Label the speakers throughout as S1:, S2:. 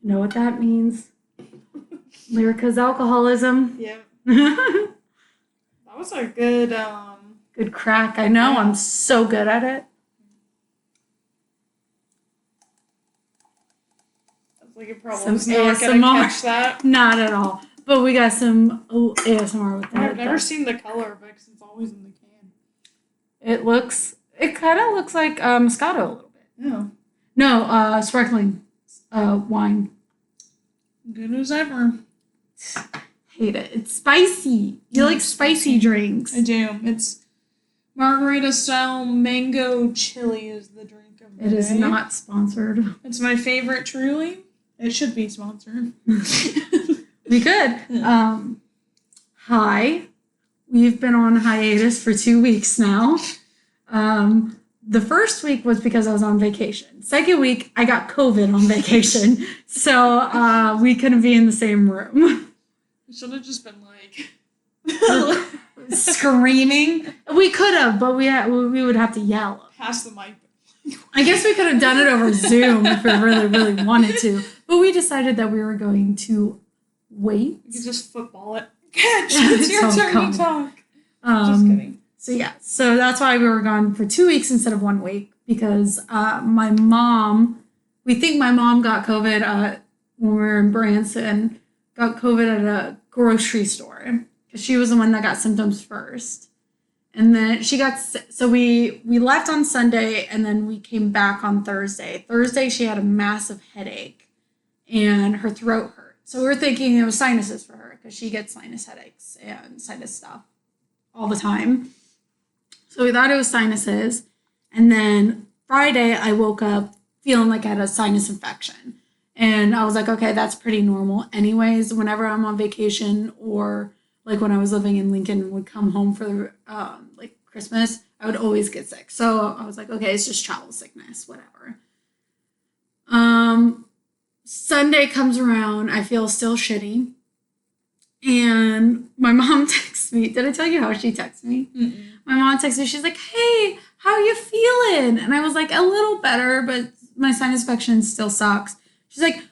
S1: know what that means. Lyrica's alcoholism.
S2: Yeah. That was a good,
S1: Good crack. I know.
S2: Yeah.
S1: I'm so good at it.
S2: like you're probably
S1: Some
S2: not going to
S1: ASMR.
S2: catch that.
S1: Not at all. But we got some ASMR with that.
S2: I've never seen the color of it because it's always in the can.
S1: It kind of looks like Moscato a little bit.
S2: Yeah.
S1: No, sparkling wine.
S2: Good as ever.
S1: Hate it. It's spicy. You like spicy drinks.
S2: I do. It's margarita style mango chili is the drink of the day.
S1: It is not sponsored.
S2: It's my favorite, truly. It should be sponsored.
S1: We could. Hi. We've been on hiatus for 2 weeks now. The first week was because I was on vacation. Second week, I got COVID on vacation. So we couldn't be in the same room.
S2: We should have just been like...
S1: screaming. We could have, but we would have to yell.
S2: Pass the mic.
S1: I guess we could have done it over Zoom if we really, really wanted to. But we decided that we were going to wait.
S2: You could just football it. Catch! It's your turn to talk. Just kidding.
S1: So yeah, so that's why we were gone for 2 weeks instead of 1 week because we think my mom got COVID when we were in Branson, got COVID at a grocery store because she was the one that got symptoms first. And then she got sick. So we left on Sunday and then we came back on Thursday. Thursday, she had a massive headache and her throat hurt. So we were thinking it was sinuses for her because she gets sinus headaches and sinus stuff all the time. So we thought it was sinuses. And then Friday, I woke up feeling like I had a sinus infection. And I was like, okay, that's pretty normal. Anyways, whenever I'm on vacation or like when I was living in Lincoln and would come home for like Christmas, I would always get sick. So I was like, okay, it's just travel sickness, whatever. Sunday comes around, I feel still shitty. And my mom texts me. Did I tell you how she texted me?
S2: Mm-mm.
S1: My mom texted me. She's like, hey, how are you feeling? And I was like, a little better, but my sinus infection still sucks. She's like,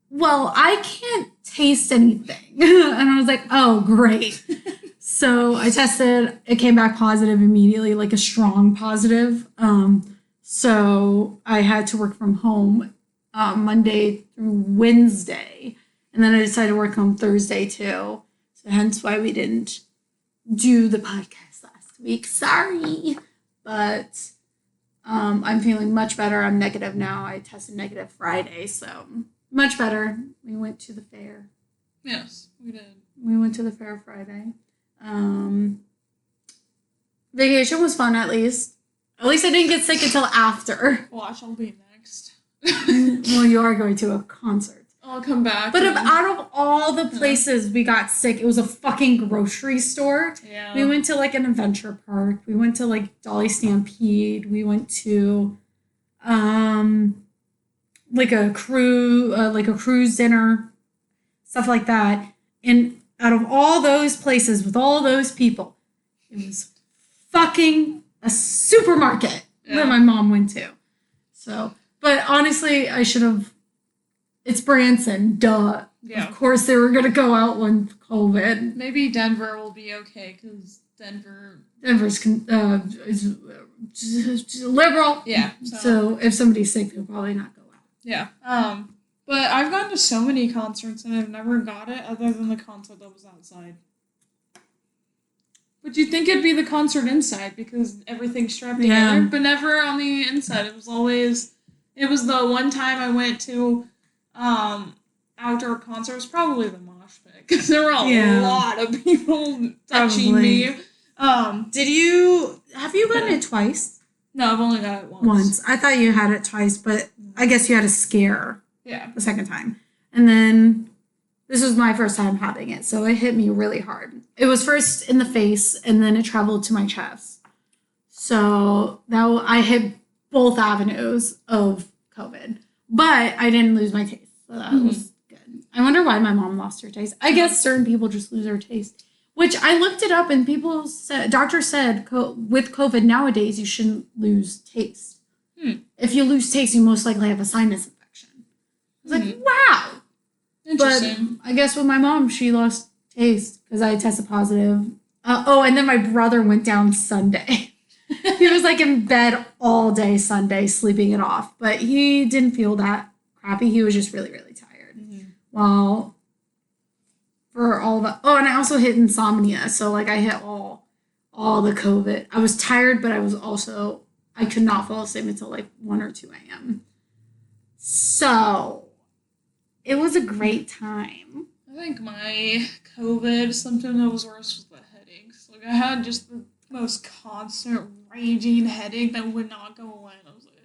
S1: well, I can't taste anything. And I was like, oh, great. So I tested. It came back positive immediately, like a strong positive. So I had to work from home Monday through Wednesday. And then I decided to work home Thursday too. So hence why we didn't do the podcast last week. Sorry. But I'm feeling much better. I'm negative now. I tested negative Friday, so much better. We went to the fair.
S2: Yes, we did.
S1: We went to the fair Friday. Vacation was fun at least. At least I didn't get sick until after.
S2: Watch, I'll be next.
S1: Well, you are going to a concert.
S2: I'll come back.
S1: But out of all the places we got sick, it was a fucking grocery store.
S2: Yeah.
S1: We went to like an adventure park. We went to like Dolly Stampede. We went to like a cruise dinner, stuff like that. And out of all those places with all those people, it was fucking a supermarket that my mom went to. So, but honestly, I should have. It's Branson, duh.
S2: Yeah.
S1: Of course they were going to go out when COVID.
S2: Maybe Denver will be okay, because
S1: Denver's is liberal.
S2: Yeah.
S1: So if somebody's sick, they'll probably not go out.
S2: Yeah. But I've gone to so many concerts, and I've never got it other than the concert that was outside. But you'd think it'd be the concert inside, because everything's strapped together, but never on the inside. It was the one time I went to outdoor concert. It was probably the mosh pit, because there were a lot of people touching me.
S1: Have you gotten it twice?
S2: No, I've only got it once.
S1: Once. I thought you had it twice, but I guess you had a scare.
S2: Yeah.
S1: The second time. And then this was my first time having it, so it hit me really hard. It was first in the face, and then it traveled to my chest. So I hit both avenues of COVID. But I didn't lose my taste. So that was good. I wonder why my mom lost her taste. I guess certain people just lose their taste. Which I looked it up and doctors said with COVID nowadays you shouldn't lose taste. If you lose taste, you most likely have a sinus infection. I was was like, wow.
S2: Interesting.
S1: But I guess with my mom, she lost taste because I tested positive. And then my brother went down Sunday. He was like in bed all day Sunday, sleeping it off. But he didn't feel that crappy. He was just really, really tired.
S2: Mm-hmm.
S1: Well, for all the... Oh, and I also hit insomnia. So, like, I hit all the COVID. I was tired, but I was also... I could not fall asleep until, like, 1 or 2 a.m. So, it was a great time.
S2: I think my COVID symptom that was worse was the headaches. Like, I had just the most constant raging headache that would not go away. And I was like,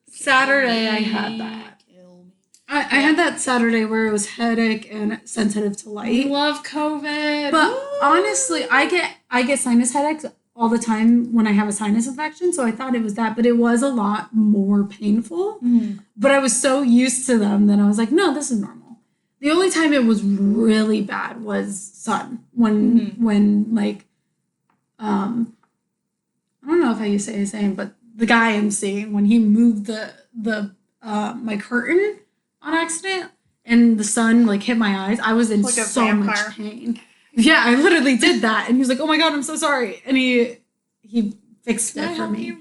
S1: Saturday, I had that.
S2: Kill me.
S1: I had that Saturday where it was headache and sensitive to light.
S2: I love COVID.
S1: But
S2: Woo!
S1: honestly, I get sinus headaches all the time when I have a sinus infection, so I thought it was that, but it was a lot more painful.
S2: Mm-hmm.
S1: But I was so used to them that I was like, no, this is normal. The only time it was really bad was sun. When like, I don't know if I used to say his name, but the guy I'm seeing, when he moved the my curtain on accident and the sun like hit my eyes, I was in
S2: like
S1: so much pain. Yeah, I literally did that, and he was like, "Oh my god, I'm so sorry," and he fixed it for me.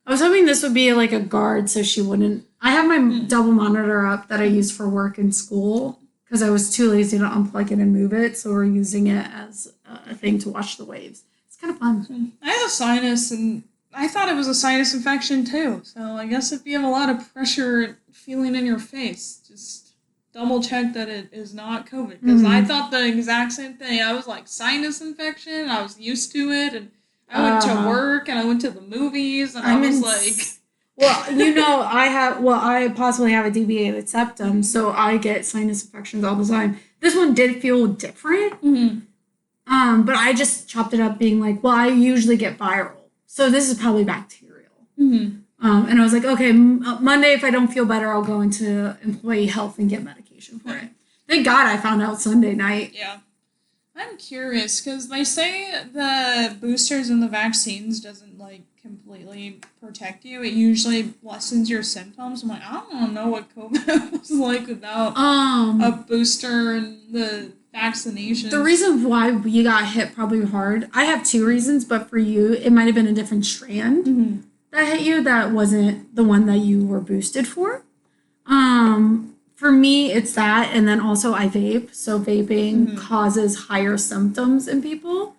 S1: I was hoping this would be like a guard, so she wouldn't. I have my double monitor up that I use for work and school because I was too lazy to unplug it and move it, so we're using it as a thing to watch the waves. It's kind of fun.
S2: I have a sinus, and I thought it was a sinus infection too. So I guess if you have a lot of pressure feeling in your face, just double check that it is not COVID. Because I thought the exact same thing. I was like, sinus infection. I was used to it, and I went to work, and I went to the movies, and I was like...
S1: Well, I possibly have a deviated septum, so I get sinus infections all the time. This one did feel different.
S2: Mm-hmm.
S1: But I just chopped it up being like, well, I usually get viral. So this is probably bacterial.
S2: Mm-hmm.
S1: And I was like, okay, Monday, if I don't feel better, I'll go into employee health and get medication for it. Thank God I found out Sunday night.
S2: Yeah. I'm curious, because they say the boosters and the vaccines doesn't, like, completely protect you. It usually lessens your symptoms. I'm like, I don't know what COVID was like without a booster and the vaccination.
S1: The reason why we got hit probably hard, I have 2 reasons, but for you, it might have been a different strand that hit you that wasn't the one that you were boosted for. For me, it's that, and then also I vape. So vaping causes higher symptoms in people,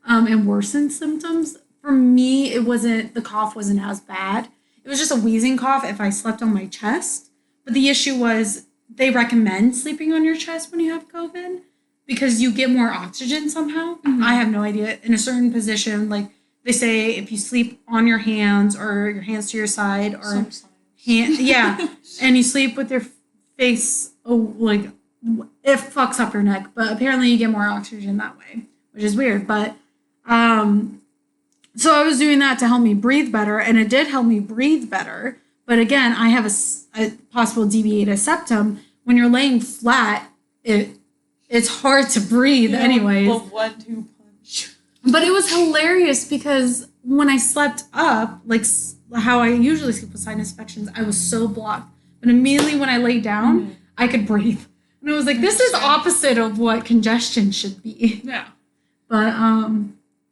S1: and worsened symptoms. For me, the cough wasn't as bad. It was just a wheezing cough if I slept on my chest. But the issue was they recommend sleeping on your chest when you have COVID because you get more oxygen somehow. I have no idea. In a certain position, like they say if you sleep on your hands or your hands to your side or and you sleep with your face, it fucks up your neck. But apparently you get more oxygen that way, which is weird. But so I was doing that to help me breathe better, and it did help me breathe better. But again, I have a possible deviated septum. When you're laying flat, it's hard to breathe anyways.
S2: The 1-2 punch.
S1: But it was hilarious because when I slept up, like how I usually sleep with sinus infections, I was so blocked. But immediately when I lay down, I could breathe. And I was like, this is opposite of what congestion should be.
S2: Yeah.
S1: But,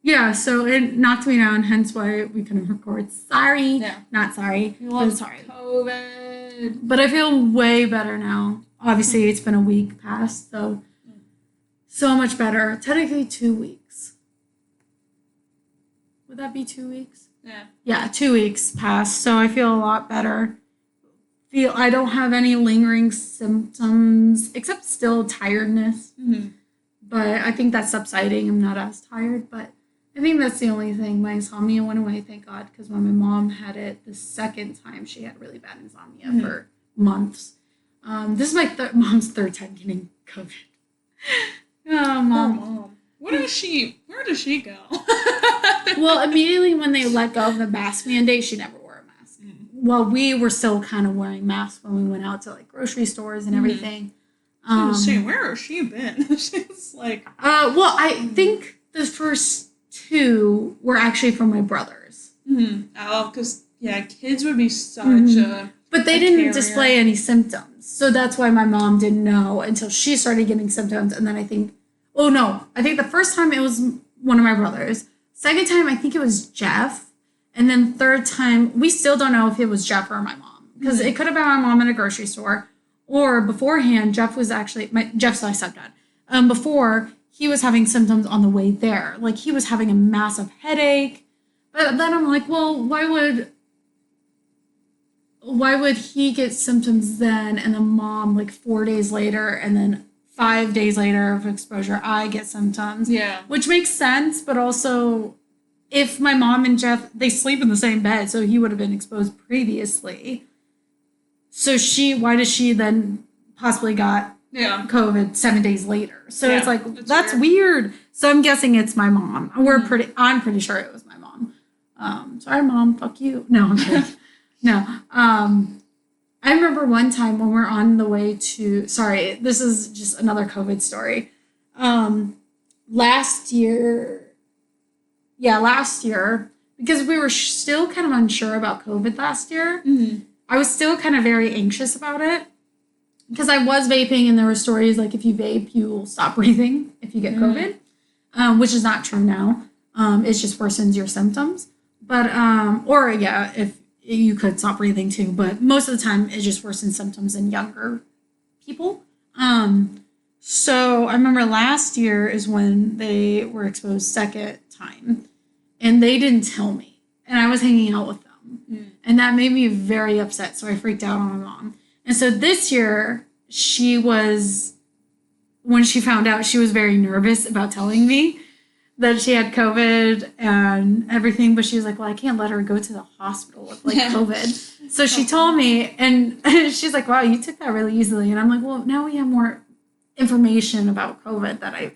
S1: yeah, so it knocked me down, hence why we couldn't record. Sorry.
S2: Yeah.
S1: Not sorry.
S2: But
S1: sorry.
S2: COVID.
S1: But I feel way better now. Obviously, it's been a week past, so much better. Technically 2 weeks. Would that be 2 weeks?
S2: Yeah.
S1: Yeah, 2 weeks passed, so I feel a lot better. I don't have any lingering symptoms, except still tiredness. But I think that's subsiding. I'm not as tired, but I think that's the only thing. My insomnia went away, thank God, because when my mom had it the second time, she had really bad insomnia for months. This is my mom's 3rd time getting COVID. Oh, Mom.
S2: Where does she go?
S1: Well, immediately when they let go of the mask mandate, she never wore a mask. Well, we were still kind of wearing masks when we went out to like grocery stores and everything.
S2: Where has she been? She's like...
S1: well, I think the first 2 were actually from my brothers.
S2: Oh, because, yeah, kids would be such a
S1: But they didn't display any symptoms. So that's why my mom didn't know until she started getting symptoms. And then I think the first time it was one of my brothers. Second time, I think it was Jeff. And then third time, we still don't know if it was Jeff or my mom. Because it could have been my mom in a grocery store. Or beforehand, Jeff's my stepdad. Before, he was having symptoms on the way there. Like, he was having a massive headache. But then I'm like, well, why would he get symptoms then and then mom like 4 days later and then 5 days later of exposure I get symptoms?
S2: Yeah.
S1: Which makes sense, but also if my mom and Jeff, they sleep in the same bed, so he would have been exposed previously. So why does she then possibly got COVID 7 days later? So it's like, that's weird. So I'm guessing it's my mom. I'm pretty sure it was my mom. Sorry, Mom, fuck you. No, I'm kidding. No. I remember one time when we're on the way to, sorry, this is just another COVID story. Last year, because we were still kind of unsure about COVID last year, I was still kind of very anxious about it. Because I was vaping and there were stories like if you vape, you'll stop breathing if you get COVID, which is not true now. It just worsens your symptoms. But, if you could stop breathing too, but most of the time it just worsens symptoms in younger people. So I remember last year is when they were exposed second time and they didn't tell me and I was hanging out with them and that made me very upset. So I freaked out on my mom. And so this year when she found out, she was very nervous about telling me that she had COVID and everything, but she was like, well, I can't let her go to the hospital with COVID. So she told me, and she's like, wow, you took that really easily. And I'm like, well, now we have more information about COVID that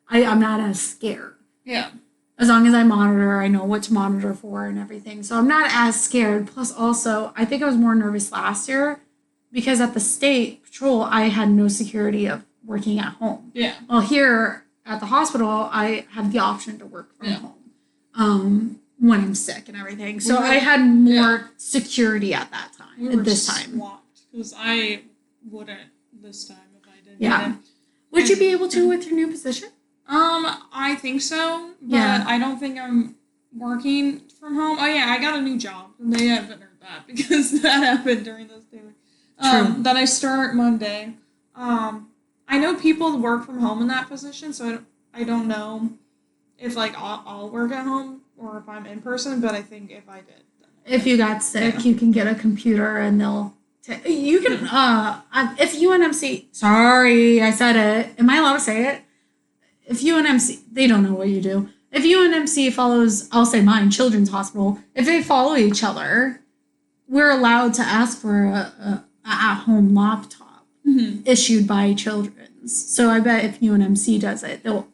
S1: I'm not as scared.
S2: Yeah.
S1: As long as I monitor, I know what to monitor for and everything. So I'm not as scared. Plus also, I think I was more nervous last year because at the state patrol, I had no security of working at home. Yeah. Well, here at the hospital, I have the option to work from home when I'm sick and everything. So I had more security at that time. This time,
S2: because I wouldn't this time if I didn't.
S1: Yeah. Would you be able to with your new position?
S2: I think so, but I don't think I'm working from home. Oh yeah, I got a new job, and they haven't heard that because that happened during those days. That I start Monday. I know people work from home in that position, so I don't know if like I'll work at home or if I'm in person, but I think if I did.
S1: If you got sick, you can get a computer and they'll you can if UNMC, sorry, I said it. Am I allowed to say it? If UNMC, they don't know what you do. If UNMC follows, I'll say mine, Children's Hospital, if they follow each other, we're allowed to ask for a at-home laptop issued by Children's. So I bet if UNMC does it, they'll,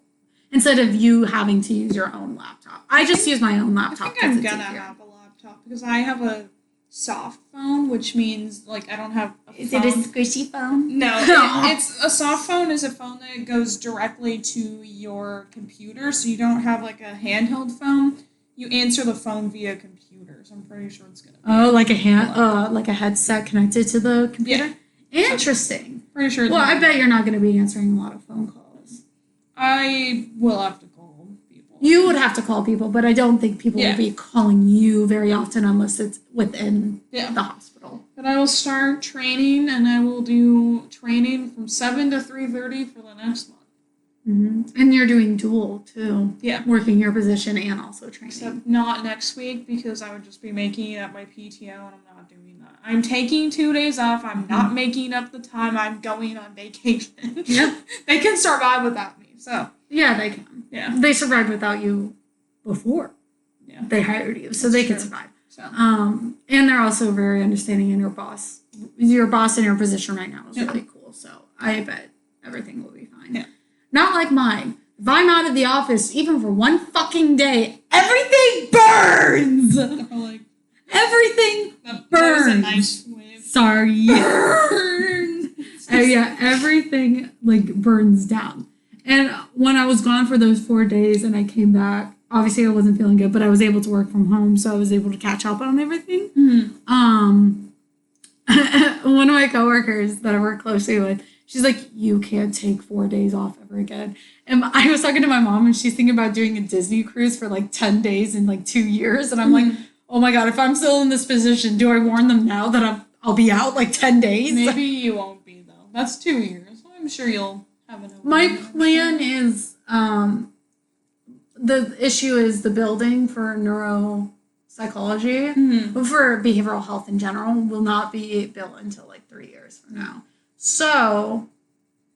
S1: instead of you having to use your own laptop. I just use my own laptop.
S2: I think I'm gonna have a laptop because I have a soft phone, which means like I don't have a phone.
S1: Is it a squishy phone?
S2: No, it's a soft phone is a phone that goes directly to your computer, so you don't have like a handheld phone. You answer the phone via computer, so I'm pretty sure it's gonna be
S1: like a headset connected to the computer? Yeah. Interesting.
S2: So pretty sure.
S1: Well, I bet you're not gonna be answering a lot of phone calls.
S2: I will have to call people.
S1: You would have to call people, but I don't think people will be calling you very often unless it's within the hospital.
S2: But I will start training, and I will do training from 7 to 3:30 for the next month.
S1: Mm-hmm. And you're doing dual, too.
S2: Yeah.
S1: Working your position and also training.
S2: Except not next week, because I would just be making up my PTO, and I'm not doing that. I'm taking 2 days off. I'm not making up the time. I'm going on vacation.
S1: Yep.
S2: They can survive without me, so.
S1: Yeah, they can.
S2: Yeah.
S1: They survived without you before they hired you, so they can survive. So. And they're also very understanding, and your boss in your position right now is really cool, so I bet everything will be fine. Yeah. Not like mine. If I'm out of the office, even for one fucking day, everything burns!
S2: Like,
S1: everything burns!
S2: That was a nice wave.
S1: Sorry. Burns! Everything, burns down. And when I was gone for those 4 days and I came back, obviously I wasn't feeling good, but I was able to work from home, so I was able to catch up on everything. Mm-hmm. one of my coworkers that I work closely with, she's like, you can't take 4 days off ever again. And I was talking to my mom, and she's thinking about doing a Disney cruise for like 10 days in like 2 years. And I'm like, oh my God, if I'm still in this position, do I warn them now that I'll be out like 10 days?
S2: Maybe you won't be, though. That's 2 years. I'm sure you'll have an opening.
S1: My plan is, the issue is the building for neuropsychology, but for behavioral health in general, will not be built until like 3 years from now. So,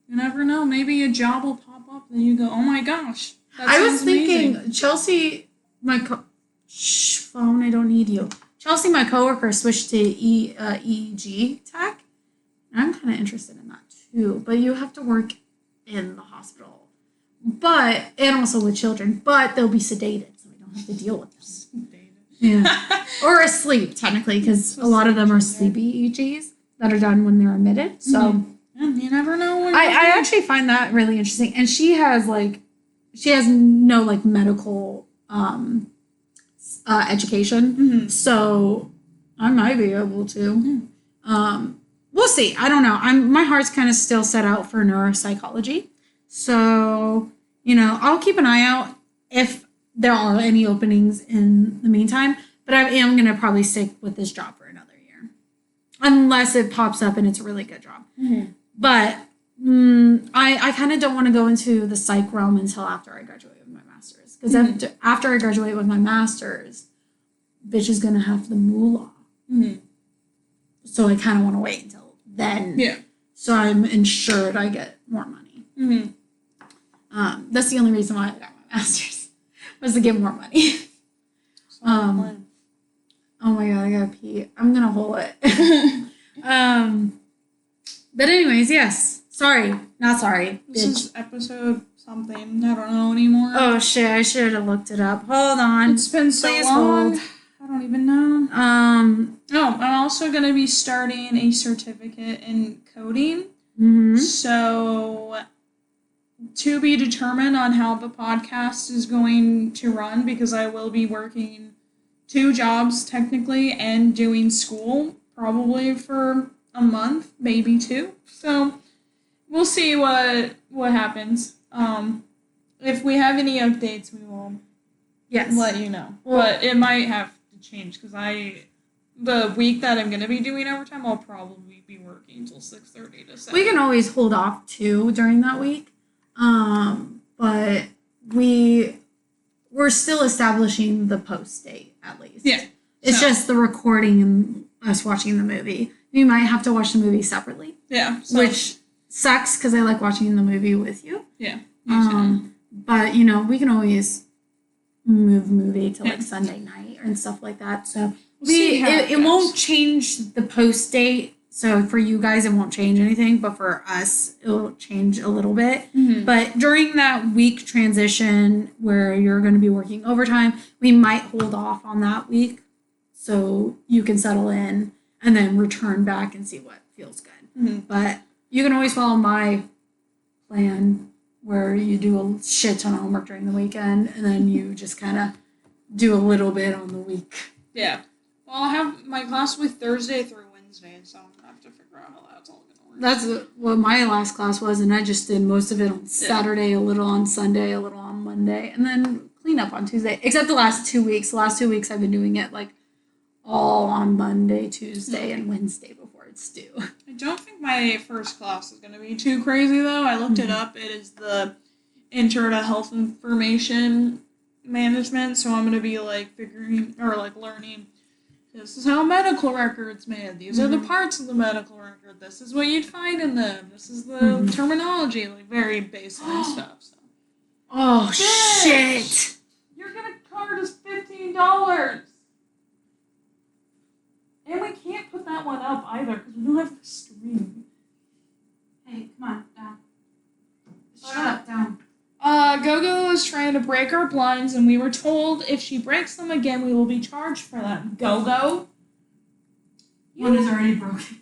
S2: you never know. Maybe a job will pop up, and you go, oh my gosh.
S1: I was thinking, amazing. Chelsea, phone, I don't need you. Chelsea, my coworker, switched to EEG tech. And I'm kind of interested in that too. But you have to work in the hospital. And also with children. But they'll be sedated, so we don't have to deal with them. Sedated. Yeah. Or asleep, technically, because a lot of them are sleep EEGs that are done when they're admitted. So
S2: you never know.
S1: I actually find that really interesting. And she has no like medical education, so I might be able to. We'll see. I don't know. My heart's kind of still set out for neuropsychology, so I'll keep an eye out if there are any openings in the meantime. But I am gonna probably stick with this job for another year, unless it pops up and it's a really good job. But I kind of don't want to go into the psych realm until after I graduate with my master's. Because after I graduate with my master's, bitch is going to have the moolah. So I kind of want to wait until then. Yeah. So I'm ensured I get more money. That's the only reason why I got my master's, was to get more money. Oh my God, I got to pee. I'm going to hold it. But anyways, yes. Sorry. Not sorry.
S2: This is episode something. I don't know anymore.
S1: Oh, shit. I should have looked it up. Hold on.
S2: It's been so long. I don't even know. I'm also going to be starting a certificate in coding. So, to be determined on how the podcast is going to run, because I will be working 2 jobs, technically, and doing school, probably for a month, maybe 2. So we'll see what happens. If we have any updates, we will let you know. Well, but it might have to change, because the week that I'm going to be doing overtime, I'll probably be working until 6:30 to 7.
S1: We can always hold off too during that week. But we're still establishing the post date at least. Yeah. It's just the recording and us watching the movie. You might have to watch the movie separately. Yeah. Which sucks, because I like watching the movie with you. Yeah. But we can always move movie to like Sunday night and stuff like that. So it won't change the post date. So for you guys, it won't change anything, but for us, it'll change a little bit. But during that week transition where you're going to be working overtime, we might hold off on that week so you can settle in and then return back and see what feels good. But you can always follow my plan where you do a shit ton of homework during the weekend and then you just kind of do a little bit on the week. Yeah.
S2: Well, I have my class with Thursday through Wednesday, so I'm going to have to figure out how that's all going to work.
S1: That's what my last class was, and I just did most of it on Saturday, a little on Sunday, a little on Monday, and then clean up on Tuesday. Except the last 2 weeks. The last 2 weeks I've been doing it like all on Monday, Tuesday, and Wednesday before it's due.
S2: I don't think my first class is going to be too crazy, though. I looked it up. It is the Intro to Health Information Management, so I'm going to be learning. This is how medical records made. These are the parts of the medical record. This is what you'd find in them. This is the terminology, like very basic stuff. So.
S1: Oh, shit!
S2: Your card is $15. And we can't put that one up either because we don't have the stream.
S1: Hey, come on, down. Shut up, down.
S2: Gogo is trying to break our blinds, and we were told if she breaks them again, we will be charged for them. Gogo?
S1: One is already broken.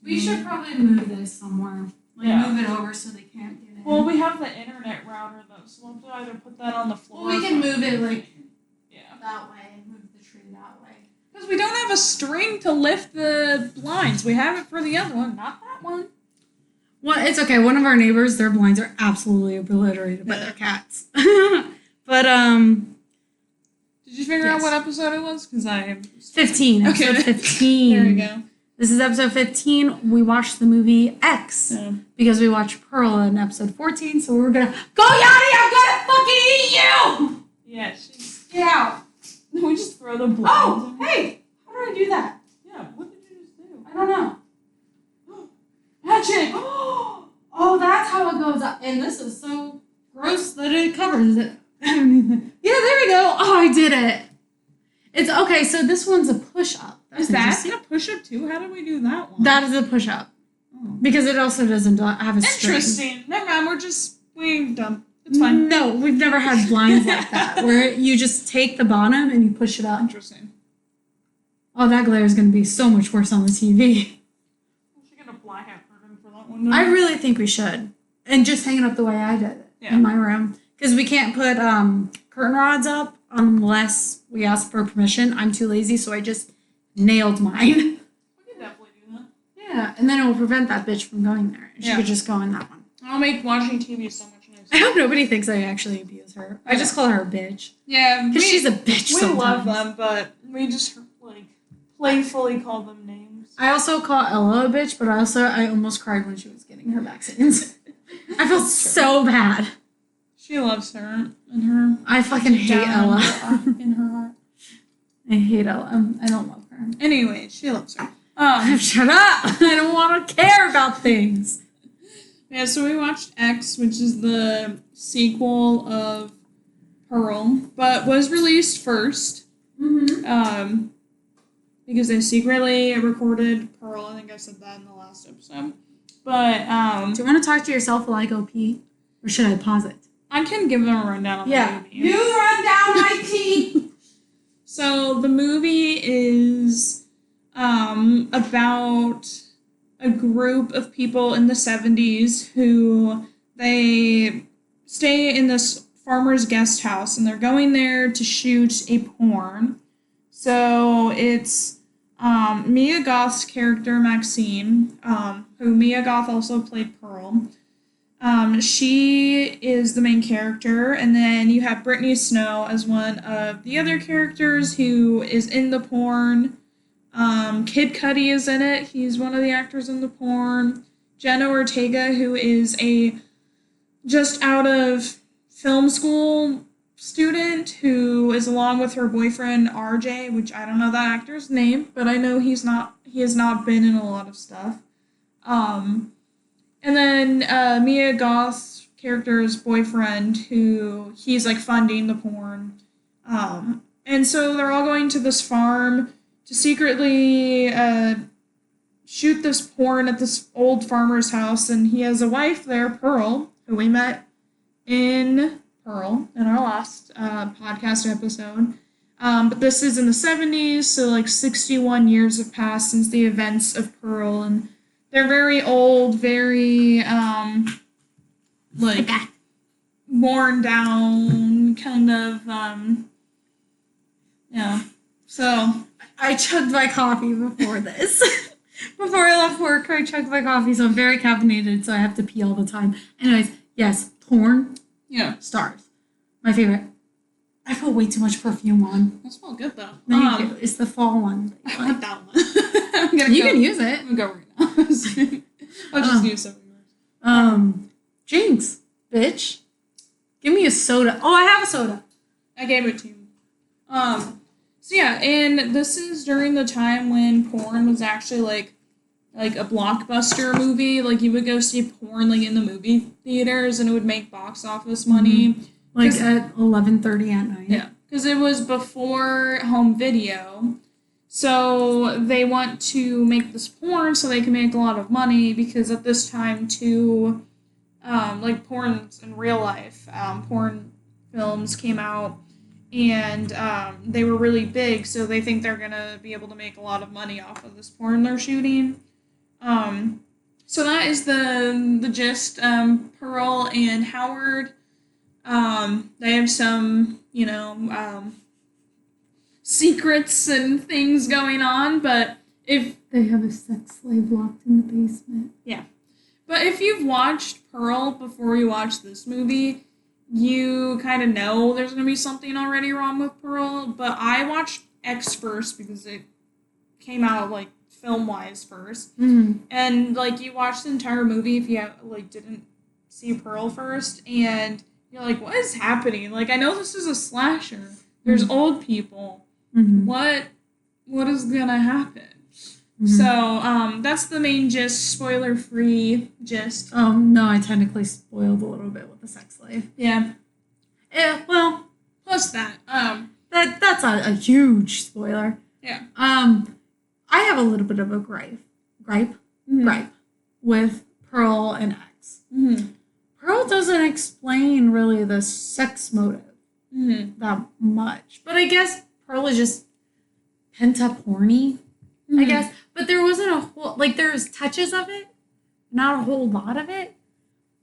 S1: We should probably move this somewhere. Move it over so they can't get in.
S2: Well, we have the internet router, though, so we'll have to either put that on the floor.
S1: Well, we can move it, that way. Move the tree that way.
S2: Because we don't have a string to lift the blinds. We have it for the other one, not that one.
S1: Well, it's okay. One of our neighbors, their blinds are absolutely obliterated by their cats. But,
S2: did you figure out what episode it was? Because I...
S1: 15. Episode 15.
S2: There we go.
S1: This is episode 15. We watched the movie X. Yeah. Because we watched Pearl in episode 14, so we're gonna... Go, Yanni! I'm gonna fucking eat you!
S2: Yeah,
S1: Get out!
S2: We just throw the blinds
S1: in. Hey! How do I do that?
S2: Yeah, what did you just do?
S1: I don't know.
S2: Magic!
S1: Oh, that's how it goes up. And this is so gross that it covers it. Yeah, there we go. Oh, I did it. It's okay, so this one's a push-up.
S2: Is that a push-up too? How did we do that one?
S1: That is a push-up. Oh. Because it also doesn't have a string.
S2: Interesting. Never mind, we're done. It's fine.
S1: No, we've never had blinds like that, where you just take the bottom and you push it up.
S2: Interesting.
S1: Oh, that glare is going to be so much worse on the TV.
S2: A blackout curtain for that one.
S1: I really think we should. And just hang it up the way I did it in my room. Because we can't put curtain rods up unless we ask for permission. I'm too lazy, so I just nailed mine.
S2: We can definitely do that.
S1: Yeah, and then it will prevent that bitch from going there. She could just go in that one.
S2: I'll make watching TV so much nicer.
S1: I hope nobody thinks I actually abuse her. I just call her a bitch.
S2: Yeah.
S1: Because she's a bitch sometimes.
S2: We love them, but we just, playfully call them names.
S1: I also call Ella a bitch, but I almost cried when she was getting her vaccines. I felt so bad.
S2: She loves her and her.
S1: I fucking hate Ella.
S2: In her heart.
S1: I hate Ella. I don't love her.
S2: Anyway, she loves her.
S1: Shut up! I don't want to care about things.
S2: Yeah, so we watched X, which is the sequel of Pearl, but was released first.
S1: Mm-hmm.
S2: Because they secretly recorded Pearl. I think I said that in the last episode. But,
S1: do you want to talk to yourself while I go pee? Or should I pause it?
S2: I can give them a rundown on the movie.
S1: You run down my pee!
S2: So, the movie is about a group of people in the 70s who they stay in this farmer's guest house, and they're going there to shoot a porn. So, it's Mia Goth's character, Maxine, who Mia Goth also played Pearl. She is the main character, and then you have Brittany Snow as one of the other characters who is in the porn. Kid Cudi is in it. He's one of the actors in the porn. Jenna Ortega, who is a just out of film school student who is along with her boyfriend RJ, which I don't know that actor's name, but I know he has not been in a lot of stuff. And then Mia Goth's character's boyfriend, who he's funding the porn. And so they're all going to this farm to secretly shoot this porn at this old farmer's house, and he has a wife there, Pearl, who we met in Pearl in our last podcast episode. But this is in the 70s, so 61 years have passed since the events of Pearl, and they're very old, very worn down, kind of yeah. So
S1: I chugged my coffee before this. Before I left work, I chugged my coffee, so I'm very caffeinated, so I have to pee all the time. Anyways, yes, porn.
S2: Yeah.
S1: Stars. My favorite. I put way too much perfume on.
S2: That smells good, though.
S1: Thank you. It's the fall one.
S2: I want that one.
S1: You can use it.
S2: I'm going to go right now. I'll just use some of yours.
S1: Jinx, bitch. Give me a soda. Oh, I have a soda.
S2: I gave it to you. So yeah, and this is during the time when porn was actually like a blockbuster movie. You would go see porn in the movie theaters, and it would make box office money.
S1: At 11:30 at night.
S2: Yeah, because it was before home video. So they want to make this porn so they can make a lot of money, because at this time too, porn in real life, porn films came out, and they were really big, so they think they're gonna be able to make a lot of money off of this porn they're shooting. So that is the gist. Pearl and Howard, they have some secrets and things going on, but if
S1: they have a sex slave locked in the basement.
S2: Yeah. But if you've watched Pearl before you watch this movie, you kind of know there's going to be something already wrong with Pearl. But I watched X first because it came out, like, film-wise first.
S1: Mm-hmm.
S2: And, like, you watch the entire movie if you, like, didn't see Pearl first. And you're like, what is happening? Like, I know this is a slasher. There's old people.
S1: Mm-hmm.
S2: What is going to happen?
S1: Mm-hmm.
S2: So, that's the main gist, spoiler-free gist.
S1: No, I technically spoiled a little bit with the sex slave.
S2: Yeah.
S1: Yeah, well,
S2: Plus that.
S1: that's a huge spoiler.
S2: Yeah.
S1: I have a little bit of a gripe with Pearl and X.
S2: Mm-hmm.
S1: Pearl doesn't explain really the sex motive that much, but I guess Pearl is just pent up horny. I guess, but there wasn't a whole, like, there was touches of it, not a whole lot of it.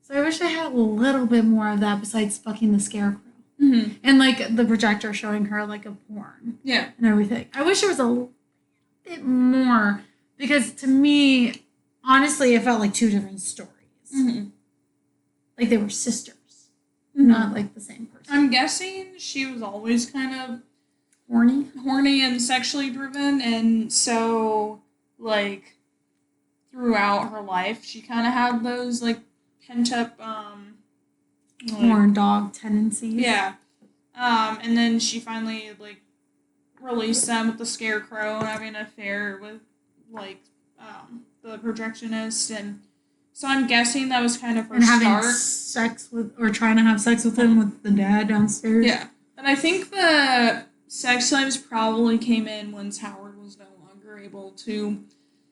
S1: So I wish I had a little bit more of that besides fucking the scarecrow.
S2: Mm-hmm.
S1: And, like, the projector showing her, like, a porn.
S2: Yeah.
S1: And everything. I wish there was a little bit more, because to me, honestly, it felt like two different stories.
S2: Mm-hmm.
S1: Like they were sisters, not, like, the same person.
S2: I'm guessing she was always kind of
S1: horny
S2: and sexually driven, and so, like, throughout her life, she kind of had those, like, pent-up,
S1: horn dog tendencies.
S2: Yeah. And then she finally, like, released them with the scarecrow and having an affair with, like, the projectionist, and so I'm guessing that was kind of her start.
S1: Having sex with, or trying to have sex with him with the dad downstairs.
S2: Yeah. And I think the sex slaves probably came in once Howard was no longer able to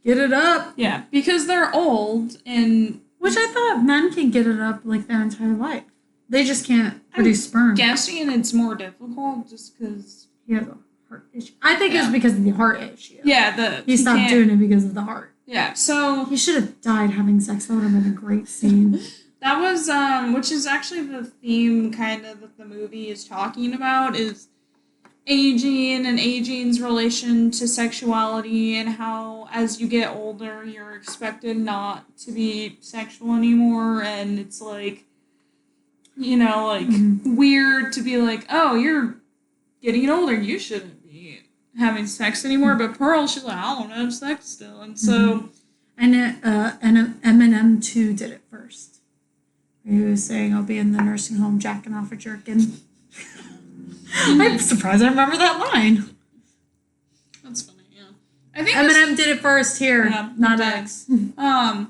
S1: get it up.
S2: Yeah, because they're old, and
S1: which I thought men can get it up like their entire life. They just can't produce sperm.
S2: Guessing it's more difficult just because
S1: he has a heart issue. I think it's because of the heart issue.
S2: Yeah,
S1: he stopped doing it because of the heart.
S2: Yeah, so
S1: he should have died having sex. That would have been a great scene.
S2: That was which is actually the theme kind of that the movie is talking about, is aging and aging's relation to sexuality, and how as you get older you're expected not to be sexual anymore, and it's like, you know, like weird to be like, oh, you're getting older, you shouldn't be having sex anymore. But Pearl, she's like, I don't have sex still, and so
S1: and Eminem too did it first. He was saying, I'll be in the nursing home jacking off a jerkin. I'm surprised I remember that line.
S2: That's funny, yeah. I think
S1: Eminem did it first here, not X.
S2: I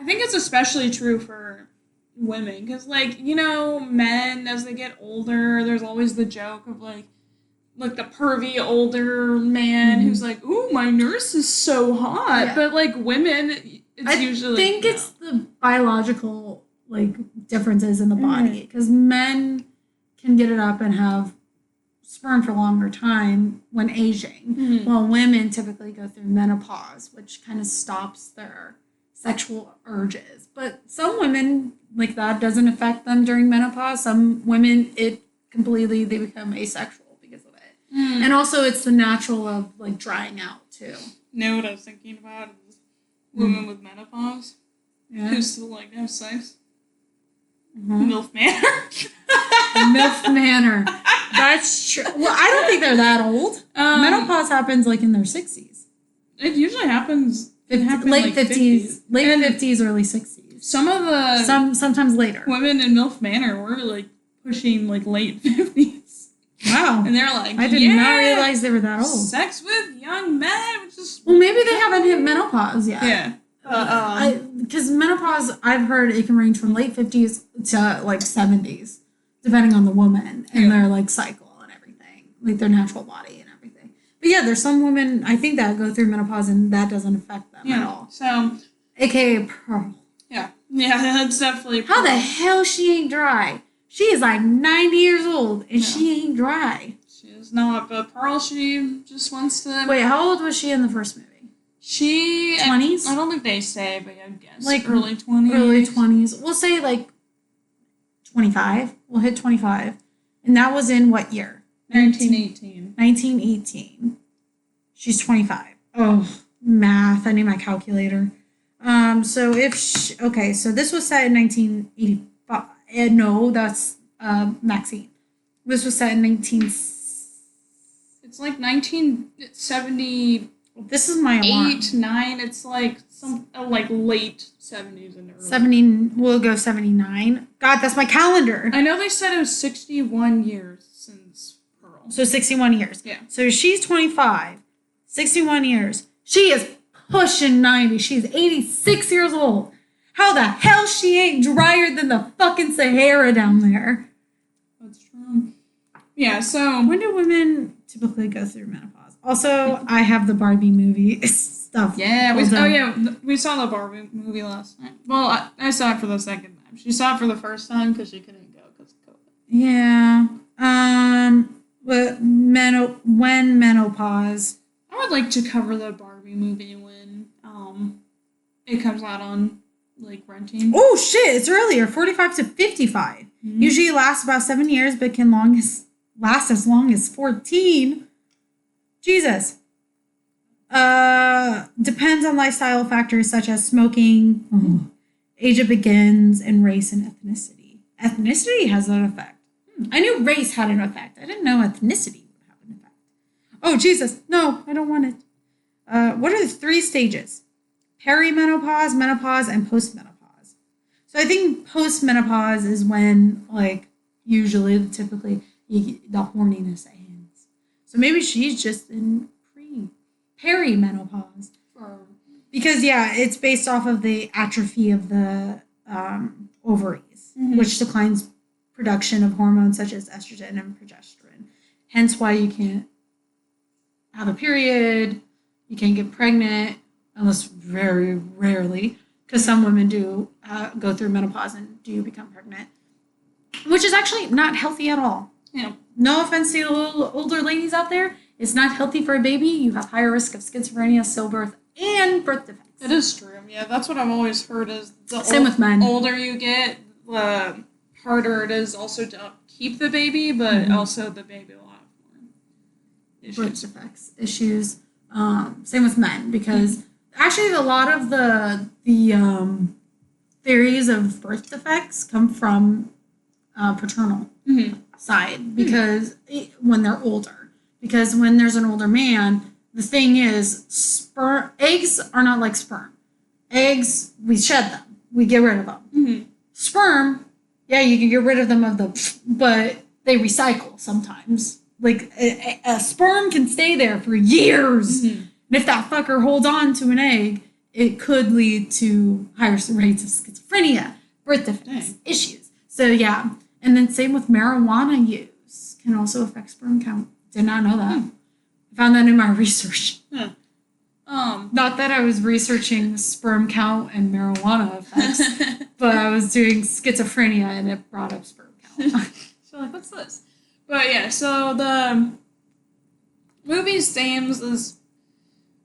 S2: think it's especially true for women, because, like, you know, men, as they get older, there's always the joke of, like the pervy older man who's like, ooh, my nurse is so hot. Yeah. But, like, women, it's usually...
S1: I think it's the biological, like, differences in the body, because men can get it up and have sperm for a longer time when aging, while women typically go through menopause, which kind of stops their sexual urges. But some women, like, that doesn't affect them during menopause. Some women, they become asexual because of it. And also it's the natural of, like, drying out too.
S2: You know what I was thinking about is women with menopause who still like to have sex. MILF Manor.
S1: MILF Manor. That's true. Well, I don't think they're that old. Menopause happens, like, in their 60s.
S2: It usually happens...
S1: late 50s. Late 50s, early 60s.
S2: Some of the...
S1: Sometimes later.
S2: Women in MILF Manor were, like, pushing, like, late 50s.
S1: Wow.
S2: And they're like,
S1: I did not realize they were that old.
S2: Sex with young men. Which is...
S1: Well, maybe they haven't hit menopause yet.
S2: Yeah.
S1: Because menopause, I've heard it can range from late 50s to, like, 70s, depending on the woman and their, like, cycle and everything, like, their natural body and everything. But yeah, there's some women, I think, that go through menopause and that doesn't affect them at all.
S2: So,
S1: AKA Pearl.
S2: Yeah, that's definitely Pearl.
S1: How the hell she ain't dry? She is like 90 years old and she ain't dry.
S2: She is not, but Pearl, she just wants to...
S1: Wait, how old was she in the first movie?
S2: She...
S1: 20s?
S2: I don't think they say, but I guess.
S1: Like
S2: early 20s.
S1: Early 20s. We'll say, like, 25. We'll hit 25. And that was in what year?
S2: 1918.
S1: 1918. She's 25. Oh, math. I need my calculator. So so this was set in 1985. No, that's Maxine. This was set in 19.
S2: It's like 1970.
S1: This is my alarm.
S2: 9. It's like some like late 70s and early.
S1: 70. We'll go 79. God, that's my calendar.
S2: I know they said it was 61 years since Pearl.
S1: So 61 years.
S2: Yeah.
S1: So she's 25. 61 years. She is pushing 90. She's 86 years old. How the hell she ain't drier than the fucking Sahara down there?
S2: That's true. Yeah, so...
S1: When do women typically go through menopause? Also, I have the Barbie movie stuff.
S2: Yeah, we saw the Barbie movie last night. Well, I saw it for the second time. She saw it for the first time because she couldn't go because of COVID.
S1: Yeah. But when menopause...
S2: I would like to cover the Barbie movie when it comes out on like renting.
S1: Oh shit! It's earlier, 45 to 55. Mm-hmm. Usually lasts about 7 years, but can last as long as 14. Jesus. Depends on lifestyle factors such as smoking, age it begins, and race and ethnicity. Ethnicity has an effect. I knew race had an effect. I didn't know ethnicity would have an effect. Oh, Jesus. No, I don't want it. What are the 3 stages? Perimenopause, menopause, and postmenopause. So I think postmenopause is when, like, typically, the horniness ends. So maybe she's just in perimenopause. Because, yeah, it's based off of the atrophy of the ovaries, which declines production of hormones such as estrogen and progesterone. Hence why you can't have a period, you can't get pregnant, unless very rarely, because some women do go through menopause and do become pregnant, which is actually not healthy at all.
S2: Yeah.
S1: No offense to the little older ladies out there. It's not healthy for a baby. You have higher risk of schizophrenia, stillbirth, and birth defects.
S2: It is true. Yeah, that's what I've always heard is
S1: same with men.
S2: Older you get, the harder it is also to keep the baby, but also the baby will have more issues.
S1: Birth defects, issues. Same with men, because actually a lot of the theories of birth defects come from paternal side, because when they're older. Because when there's an older man, the thing is, eggs are not like sperm. Eggs, we shed them. We get rid of them. Mm-hmm. Sperm, yeah, you can get rid of them but they recycle sometimes. Like, a sperm can stay there for years. Mm-hmm. And if that fucker holds on to an egg, it could lead to higher rates of schizophrenia, birth defects, issues. So, yeah. And then same with marijuana use can also affect sperm count. Did not know that. I found that in my research. Not that I was researching sperm count and marijuana effects, but I was doing schizophrenia and it brought up sperm count.
S2: So like, what's this? But yeah, so the movie's themes is,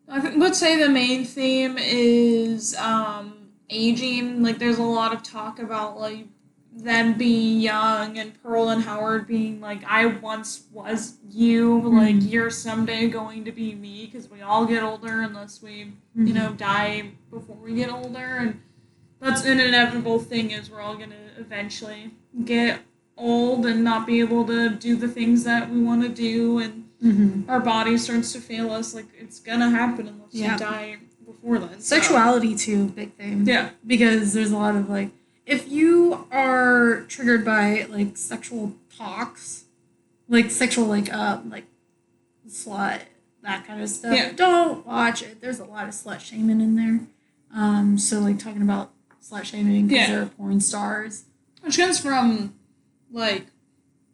S2: let's say the main theme is aging. Like, there's a lot of talk about like them being young and Pearl and Howard being like, I once was you, like, you're someday going to be me, because we all get older unless we, die before we get older, and that's an inevitable thing, is we're all going to eventually get old and not be able to do the things that we want to do, and our body starts to fail us. Like, it's going to happen unless you die before then.
S1: Sexuality, too, big thing.
S2: Yeah. Because
S1: there's a lot of, like, if you are triggered by, like, sexual talks, like, sexual, like, slut, that kind of stuff, don't watch it. There's a lot of slut shaming in there. So, like, talking about slut shaming because they're porn stars.
S2: Which comes from, like,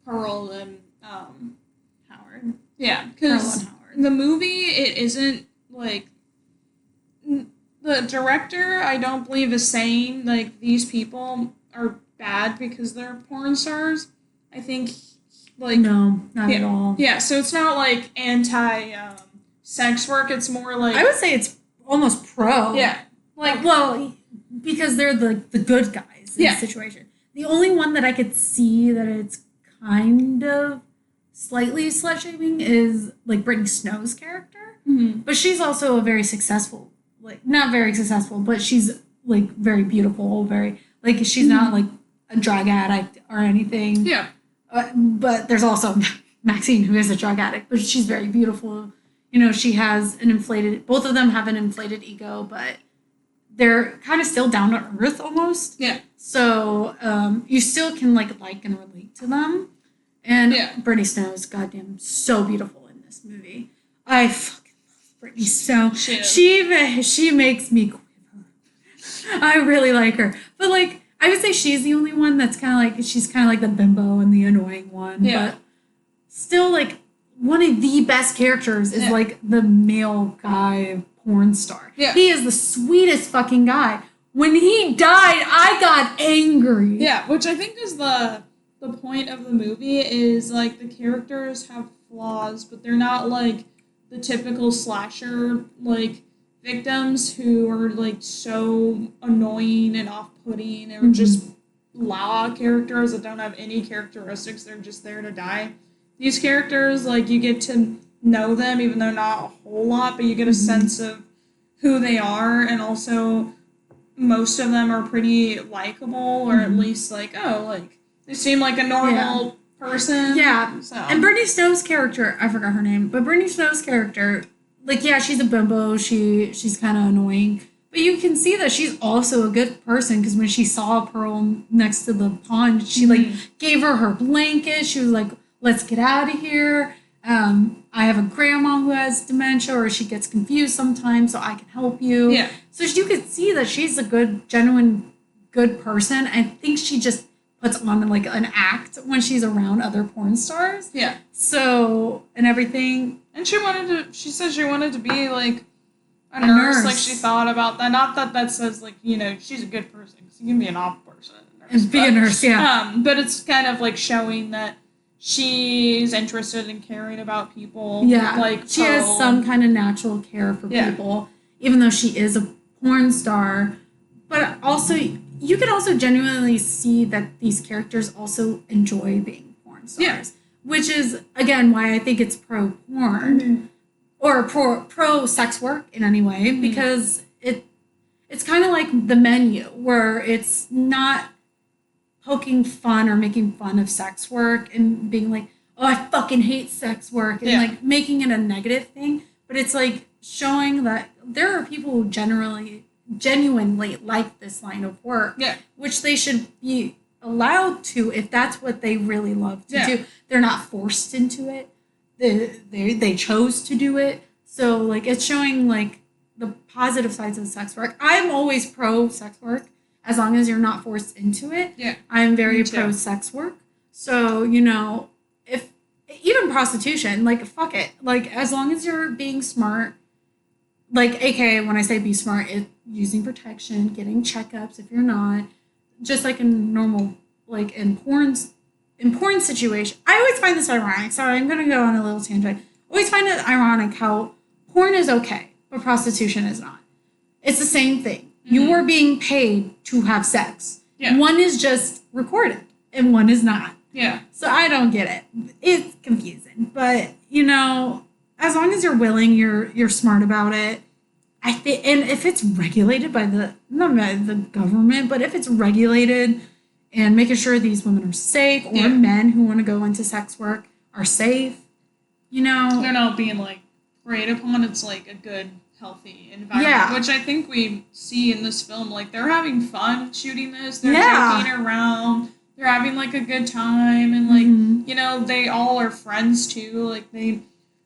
S2: Pearl and
S1: Howard.
S2: Yeah, because the movie, it isn't, like, the director, I don't believe, is saying, like, these people are bad because they're porn stars. I think, like...
S1: No, not at all.
S2: Yeah, so it's not, like, anti-sex work. It's more, like...
S1: I would say it's almost pro.
S2: Yeah.
S1: Like, well, because they're the good guys in the situation. The only one that I could see that it's kind of slightly slut shaming is like Brittany Snow's character,
S2: Mm-hmm.
S1: but she's also a very successful, like not very successful, but she's like very beautiful, very like she's not like a drug addict or anything.
S2: Yeah.
S1: But there's also Maxine, who is a drug addict, but she's very beautiful. You know, she has an inflated. Both of them have an inflated ego, but they're kind of still down to earth almost.
S2: Yeah.
S1: So you still can like and relate to them. And Brittany Snow is goddamn so beautiful in this movie. I fucking love Brittany Snow. She makes me quiver. I really like her. But like I would say she's the only one that's she's kind of like the bimbo and the annoying one.
S2: Yeah.
S1: But still like one of the best characters is like the male guy porn star.
S2: Yeah.
S1: He is the sweetest fucking guy. When he died, I got angry.
S2: Yeah, which I think is the point of the movie is like the characters have flaws, but they're not like the typical slasher like victims who are like so annoying and off-putting or just blah characters that don't have any characteristics. They're just there to die. These characters, like, you get to know them, even though not a whole lot, but you get a sense of who they are, and also most of them are pretty likable, or at least, like, oh, like, they seem like a normal person.
S1: Yeah.
S2: So.
S1: And Brittany Snow's character, I forgot her name, but Brittany Snow's character, like, yeah, she's a bimbo, she's kind of annoying, but you can see that she's also a good person, because when she saw Pearl next to the pond, she, like, gave her blanket, she was like, let's get out of here. I have a grandma who has dementia, or she gets confused sometimes, so I can help you.
S2: Yeah.
S1: So you could see that she's a good, genuine, good person. I think she just puts on like an act when she's around other porn stars.
S2: Yeah.
S1: So, and everything.
S2: And she said she wanted to be like a nurse. Like she thought about that. Not that says like, you know, she's a good person. Because you can be an off person.
S1: And be a nurse, yeah.
S2: But it's kind of like showing that she's interested in caring about people.
S1: Yeah.
S2: Like
S1: she has some kind of natural care for people, even though she is a porn star. But also, you can also genuinely see that these characters also enjoy being porn stars.
S2: Yeah.
S1: Which is, again, why I think it's pro-porn. Or pro-sex work in any way. Because it's kind of like The Menu, where it's not poking fun or making fun of sex work and being like, oh, I fucking hate sex work, and like making it a negative thing. But it's like showing that there are people who genuinely like this line of work, which they should be allowed to if that's what they really love to do. They're not forced into it. They chose to do it. So like it's showing like the positive sides of sex work. I'm always pro sex work. As long as you're not forced into it. Yeah. I'm very pro sex work. So, you know, if even prostitution, like fuck it. Like as long as you're being smart, like AKA when I say be smart, it's using protection, getting checkups if you're not, just like in normal, like in porn situation. I always find this ironic. Sorry, I'm gonna go on a little tangent. I always find it ironic how porn is okay, but prostitution is not. It's the same thing. You are being paid to have sex. Yeah. One is just recorded and one is not. Yeah. So I don't get it. It's confusing. But, you know, as long as you're willing, you're smart about it. I think, and if it's regulated by not by the government, but if it's regulated and making sure these women are safe, or men who want to go into sex work are safe, you know.
S2: They're not being like preyed upon. It's like a good, healthy environment, which I think we see in this film. Like they're having fun shooting this. They're joking around. They're having like a good time, and like you know they all are friends too. Like they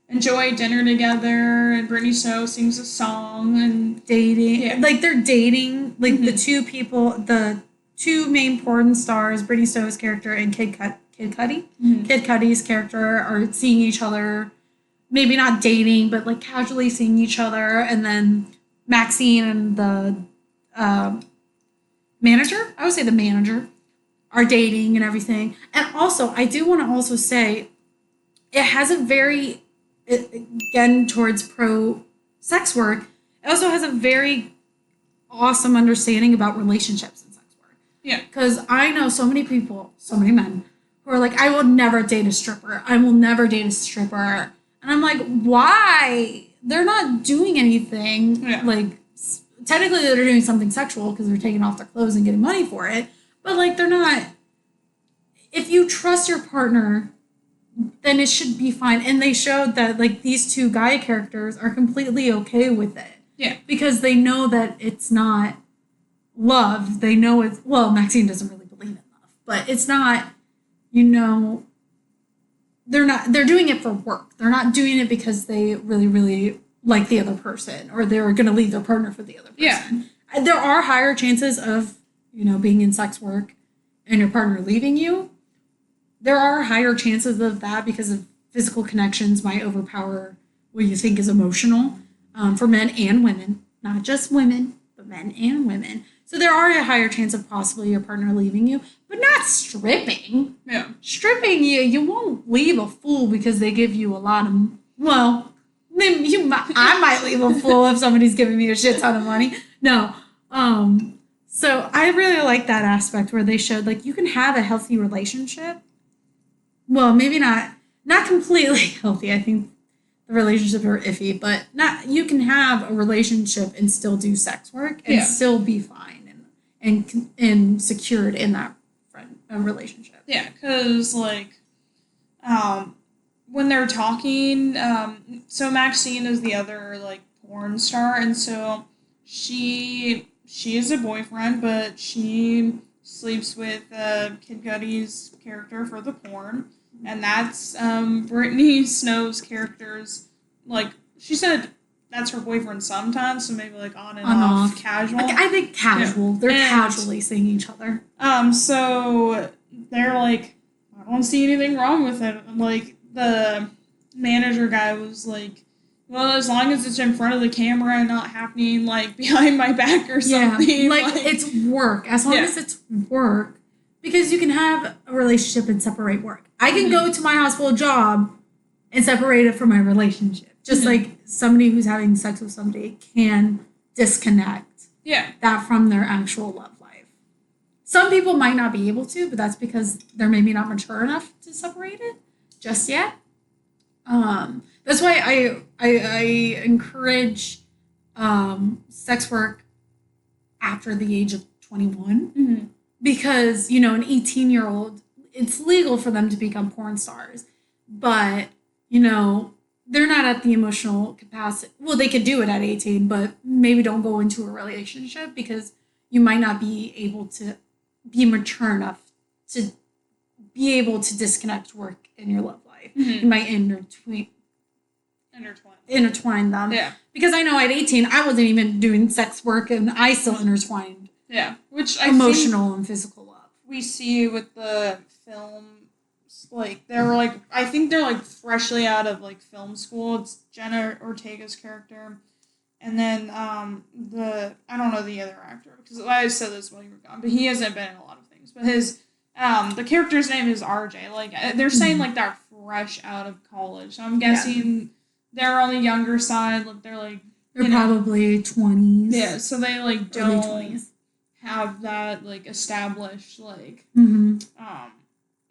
S2: enjoy dinner together, and Brittany Snow sings a song and
S1: dating. Yeah. Like they're dating. Like the two main porn stars, Brittany Snow's character and Kid Cudi. Kid Cudi's character are seeing each other. Maybe not dating, but like casually seeing each other, and then Maxine and the manager, I would say the manager, are dating and everything. And also, I do want to also say, it has a very, again, towards pro sex work, it also has a very awesome understanding about relationships in sex work. Yeah. Because I know so many people, so many men, who who are like, I will never date a stripper. I will never date a stripper. And I'm like, why? They're not doing anything.
S2: Yeah.
S1: Like, technically they're doing something sexual because they're taking off their clothes and getting money for it. But, like, they're not. If you trust your partner, then it should be fine. And they showed that, like, these two guy characters are completely okay with it.
S2: Yeah.
S1: Because they know that it's not love. They know it's, well, Maxine doesn't really believe in love. But it's not, they're doing it for work. They're not doing it because they really, really like the other person or they're going to leave their partner for the other person.
S2: Yeah.
S1: There are higher chances of, being in sex work and your partner leaving you. There are higher chances of that because of physical connections might overpower what you think is emotional for men and women, not just women, but men and women. So there are a higher chance of possibly your partner leaving you, but not stripping.
S2: Yeah.
S1: Stripping, you won't leave a fool because they give you a lot of, well, I might leave a fool if somebody's giving me a shit ton of money. No. So I really like that aspect where they showed, like, you can have a healthy relationship. Well, maybe not completely healthy. I think the relationships are iffy, but you can have a relationship and still do sex work and still be fine and secured in that relationship.
S2: Yeah, because, like, when they're talking, so Maxine is the other, like, porn star, and so she is a boyfriend, but she sleeps with Kid Cudi's character for the porn, and that's Brittany Snow's character's, like, she said that's her boyfriend sometimes, so maybe, like, on and off, casual.
S1: Like, I think casual. Yeah. They're casually seeing each other.
S2: So they're like, I don't see anything wrong with it. Like, the manager guy was like, well, as long as it's in front of the camera and not happening, like, behind my back or something.
S1: Yeah, like it's work. As long as it's work. Because you can have a relationship and separate work. I can go to my hospital job and separate it from my relationship. Just like somebody who's having sex with somebody can disconnect that from their actual love life. Some people might not be able to, but that's because they're maybe not mature enough to separate it just yet. That's why I encourage sex work after the age of 21 because, an 18-year-old, it's legal for them to become porn stars, but, they're not at the emotional capacity. Well, they could do it at 18, but maybe don't go into a relationship because you might not be able to be mature enough to be able to disconnect work in your love life. You might intertwine them. Yeah. Because I know at 18, I wasn't even doing sex work and I still intertwined.
S2: Yeah. Which I
S1: emotional and physical love.
S2: We see with the film, like, they're like, I think they're like freshly out of like film school. It's Jenna Ortega's character. And then I don't know the other actor because I said this while you were gone, but he hasn't been in a lot of things. But his, the character's name is RJ. Like, they're saying like they're fresh out of college. So I'm guessing they're on the younger side. Like, they're
S1: probably 20s.
S2: Yeah, so they like don't have that like established like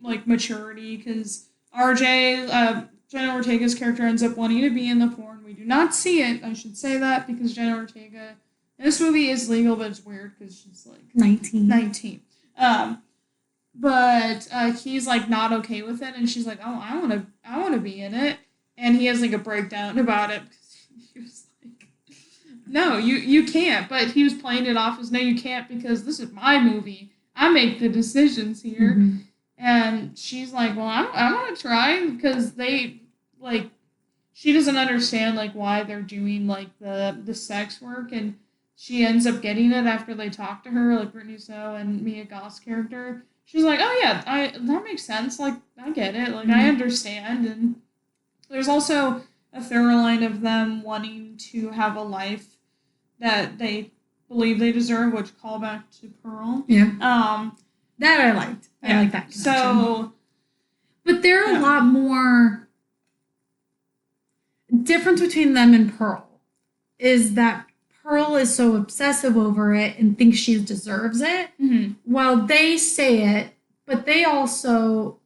S2: like maturity because RJ, Jenna Ortega's character ends up wanting to be in the porn. We do not see it. I should say that because Jenna Ortega in this movie is legal, but it's weird because she's like 19. But he's like not okay with it, and she's like, "Oh, I want to be in it," and he has like a breakdown about it because he was like, "No, you can't." But he was playing it off as, "No, you can't because this is my movie. I make the decisions here." And she's like, "Well, I want to try," because they, like, she doesn't understand, like, why they're doing, like, the sex work, and she ends up getting it after they talk to her, like, Brittany Snow and Mia Goth's character. She's like, "Oh, yeah, that makes sense, like, I get it, like, I understand," and there's also a thorough line of them wanting to have a life that they believe they deserve, which call back to Pearl.
S1: Yeah. That I liked. I like that connection. So, but there are a lot more difference between them and Pearl is that Pearl is so obsessive over it and thinks she deserves it, while they say it, but they also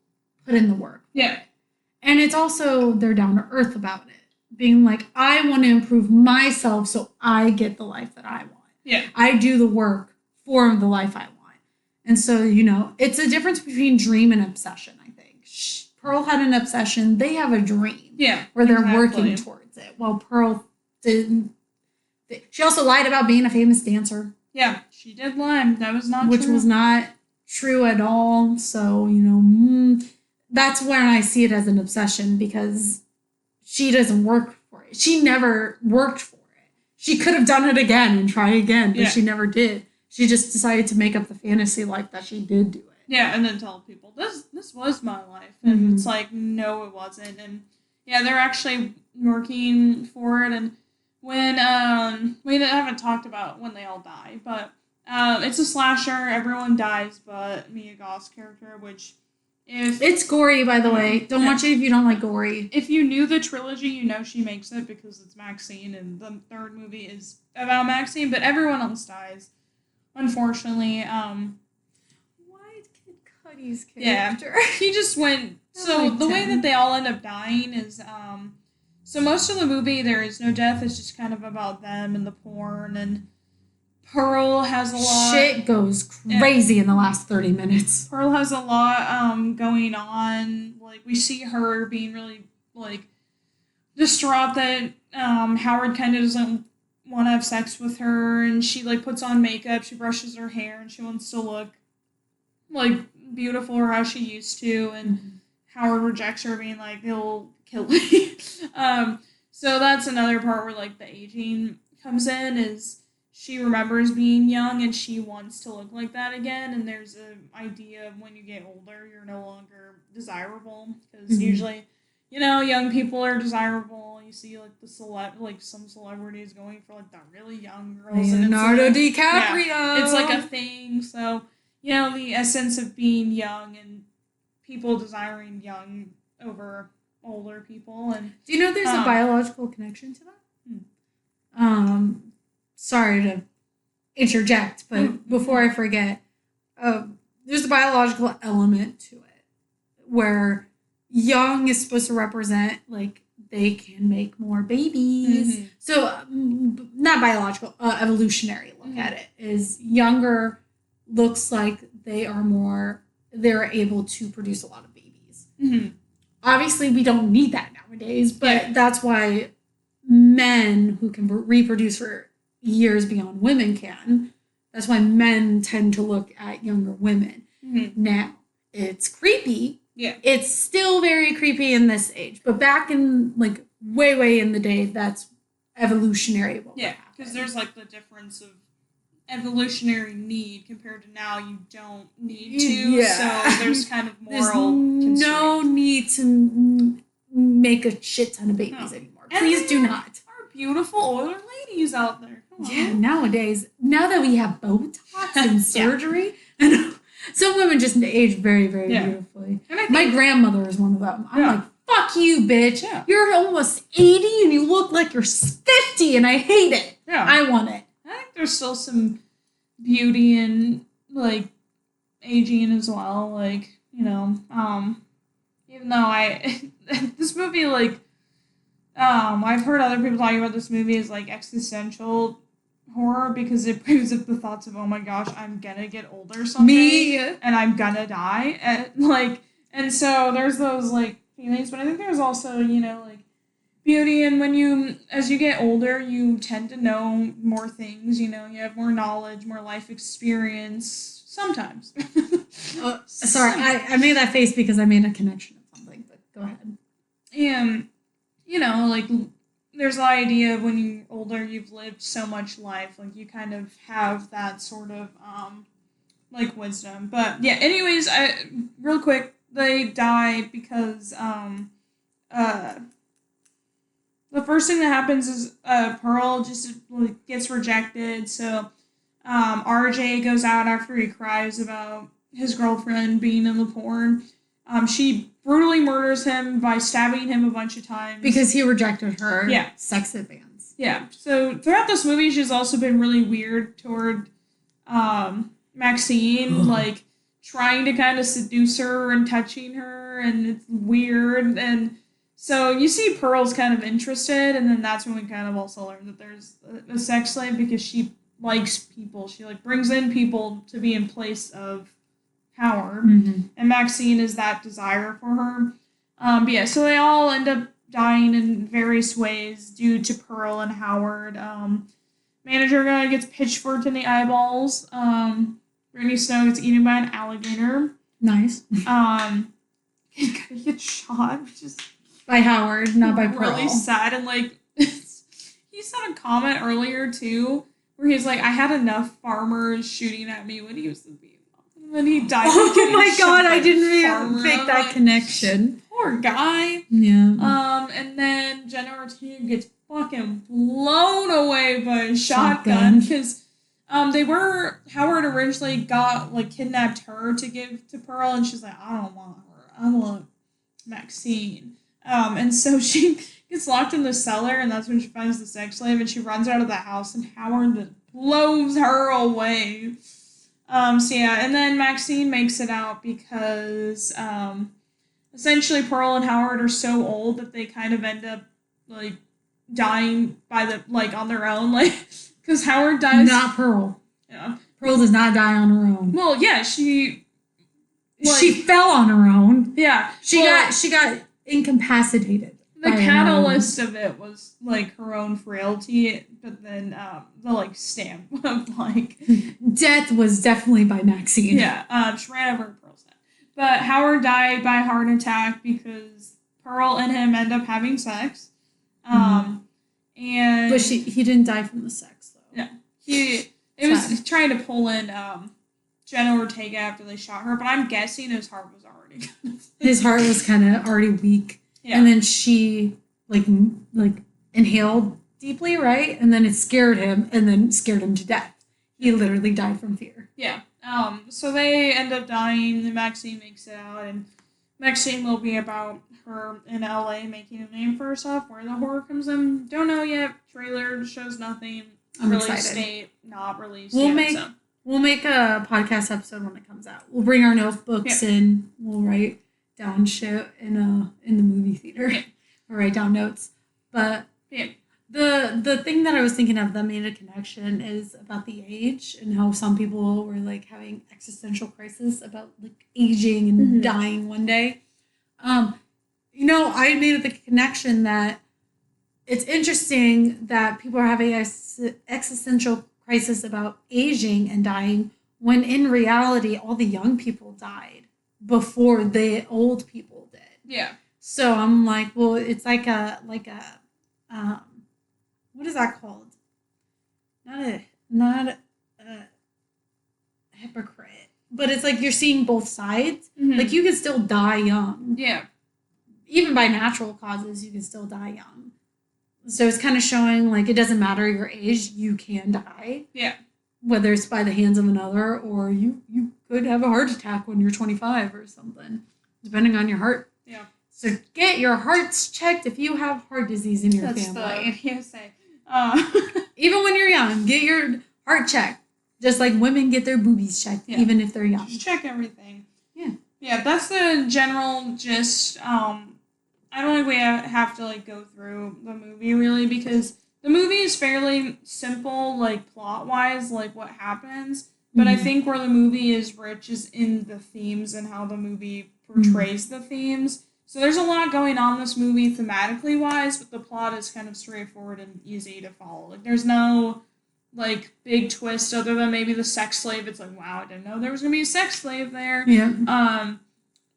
S1: put in the work.
S2: Yeah.
S1: And it's also, they're down to earth about it. Being like, I want to improve myself so I get the life that I want.
S2: Yeah.
S1: I do the work for the life I want. And so, it's a difference between dream and obsession, I think. Pearl had an obsession. They have a dream.
S2: Yeah.
S1: Where they're working towards it. While Pearl didn't. She also lied about being a famous dancer.
S2: Yeah, she did lie. That was not
S1: true. Which was not true at all. So, that's when I see it as an obsession because she doesn't work for it. She never worked for it. She could have done it again and try again, but she never did. She just decided to make up the fantasy life that she did do it.
S2: Yeah, and then tell people, this was my life. And it's like, no, it wasn't. And yeah, they're actually working for it. And when, we haven't talked about when they all die, but it's a slasher. Everyone dies but Mia Goth's character, which
S1: it's gory, by the way. Don't watch it if you don't like gory.
S2: If you knew the trilogy, she makes it because it's Maxine, and the third movie is about Maxine, but everyone else dies, unfortunately.
S1: Why Kid Cudi's character?
S2: Yeah, he just went. So the way that they all end up dying is, so most of the movie there is no death. It's just kind of about them and the porn, and Pearl has a lot.
S1: Shit goes crazy in the last 30 minutes.
S2: Pearl has a lot going on. Like, we see her being really, distraught that Howard kind of doesn't want to have sex with her, and she, puts on makeup, she brushes her hair, and she wants to look, beautiful or how she used to, and Howard rejects her, being like, he'll kill me. So that's another part where, the aging comes in, is she remembers being young and she wants to look like that again, and there's an idea of when you get older, you're no longer desirable, because usually, young people are desirable. You see, some celebrities going for, the really young girls.
S1: Leonardo DiCaprio!
S2: Yeah, it's, a thing, so, the essence of being young and people desiring young over older people. And
S1: do you know there's a biological connection to that? Sorry to interject, but before I forget, there's a biological element to it where young is supposed to represent, they can make more babies. So, not biological, evolutionary look at it is younger looks like they're able to produce a lot of babies. Obviously, we don't need that nowadays, but that's why men who can reproduce for years beyond women can. That's why men tend to look at younger women. Now, it's creepy.
S2: Yeah.
S1: It's still very creepy in this age. But back in, way in the day, that's evolutionary.
S2: Yeah, because there's, the difference of evolutionary need compared to now. You don't need to. Yeah. So there's kind of moral constraint.
S1: No need to make a shit ton of babies anymore. Please do not.
S2: Beautiful older ladies out there.
S1: Yeah, nowadays, now that we have Botox and surgery, and some women just age very, very beautifully. My grandmother is one of them. I'm like, fuck you, bitch. Yeah. You're almost 80 and you look like you're 50 and I hate it. Yeah. I want it.
S2: I think there's still some beauty in, aging as well. Even though this movie, I've heard other people talking about this movie as existential horror because it brings up the thoughts of, oh my gosh, I'm gonna get older someday and I'm gonna die, and so there's those feelings, but I think there's also beauty in as you get older, you tend to know more things. You have more knowledge, more life experience sometimes.
S1: Sorry, I made that face because I made a connection of something, but go ahead.
S2: And there's the idea of when you're older, you've lived so much life, you kind of have that sort of, wisdom. But, yeah, anyways, real quick, they die because, the first thing that happens is, Pearl just, gets rejected, so, RJ goes out after he cries about his girlfriend being in the porn. She brutally murders him by stabbing him a bunch of times.
S1: Because he rejected her sex advance.
S2: Yeah. So throughout this movie, she's also been really weird toward Maxine. trying to kind of seduce her and touching her, and it's weird. And so you see Pearl's kind of interested, and then that's when we kind of also learn that there's a sex slave because she likes people. She like brings in people to be in place of Howard, and Maxine is that desire for her. But yeah, so they all end up dying in various ways due to Pearl and Howard. Manager guy gets pitchforked in the eyeballs. Brittany Snow gets eaten by an alligator.
S1: Nice.
S2: Kid Cudi gets shot, which is
S1: by Howard, not by Pearl.
S2: Really sad, and like he said a comment earlier too, where he's like, "I had enough farmers shooting at me when he was in Vietnam, and then he died."
S1: Oh my god, I didn't even make that connection.
S2: Poor guy.
S1: Yeah.
S2: And then Jenna Ortega gets fucking blown away by a shotgun because Howard originally got like kidnapped her to give to Pearl, and she's like, I don't want her, I want Maxine. And so she gets locked in the cellar, and that's when she finds the sex slave, and she runs out of the house, and Howard just blows her away. So yeah, and then Maxine makes it out because essentially Pearl and Howard are so old that they kind of end up like dying by the like on their own, like because Howard dies.
S1: Not Pearl.
S2: Yeah,
S1: Pearl does not die on her own.
S2: Well, yeah, she
S1: fell on her own.
S2: Yeah,
S1: she got incapacitated.
S2: The catalyst of it was like her own frailty, but then the like stamp of like
S1: death was definitely by Maxine.
S2: Yeah, she ran over Pearl's head. But Howard died by heart attack because Pearl and him end up having sex. And
S1: but he didn't die from the sex though.
S2: Yeah, it was trying to pull in Jenna Ortega after they shot her, but I'm guessing his heart was already
S1: his heart was kind of already weak. Yeah. And then she like inhaled deeply, right? And then it scared him, and then scared him to death. He literally died from fear.
S2: Yeah. So they end up dying, and Maxine makes it out, and Maxine will be about her in LA making a name for herself. Where the horror comes in, don't know yet. Trailer shows nothing.
S1: I'm excited.
S2: Date not released yet.
S1: We'll make a podcast episode when it comes out. We'll bring our notebooks in. We'll write down shit in the movie theater. Yeah. Or write down notes. But the thing that I was thinking of that made a connection is about the age and how some people were like having existential crisis about like aging and dying one day. I made the connection that it's interesting that people are having existential crisis about aging and dying when in reality all the young people died before the old people did.
S2: Yeah.
S1: So I'm like, well, it's like a what is that called? Not a hypocrite, but it's like you're seeing both sides. Like you can still die young.
S2: Yeah.
S1: Even by natural causes, you can still die young. So it's kind of showing like it doesn't matter your age, you can die.
S2: Yeah.
S1: Whether it's by the hands of another or you could have a heart attack when you're 25 or something, depending on your heart.
S2: Yeah.
S1: So get your hearts checked if you have heart disease in your family.
S2: That's the
S1: Even when you're young, get your heart checked. Just like women get their boobies checked, even if they're young.
S2: Just check everything.
S1: Yeah.
S2: Yeah, that's the general gist. I don't think we have to like go through the movie really because the movie is fairly simple, like plot wise, like what happens. But I think where the movie is rich is in the themes and how the movie portrays the themes. So there's a lot going on in this movie thematically wise, but the plot is kind of straightforward and easy to follow. Like there's no like big twist other than maybe the sex slave. It's like, wow, I didn't know there was gonna be a sex slave there.
S1: Yeah.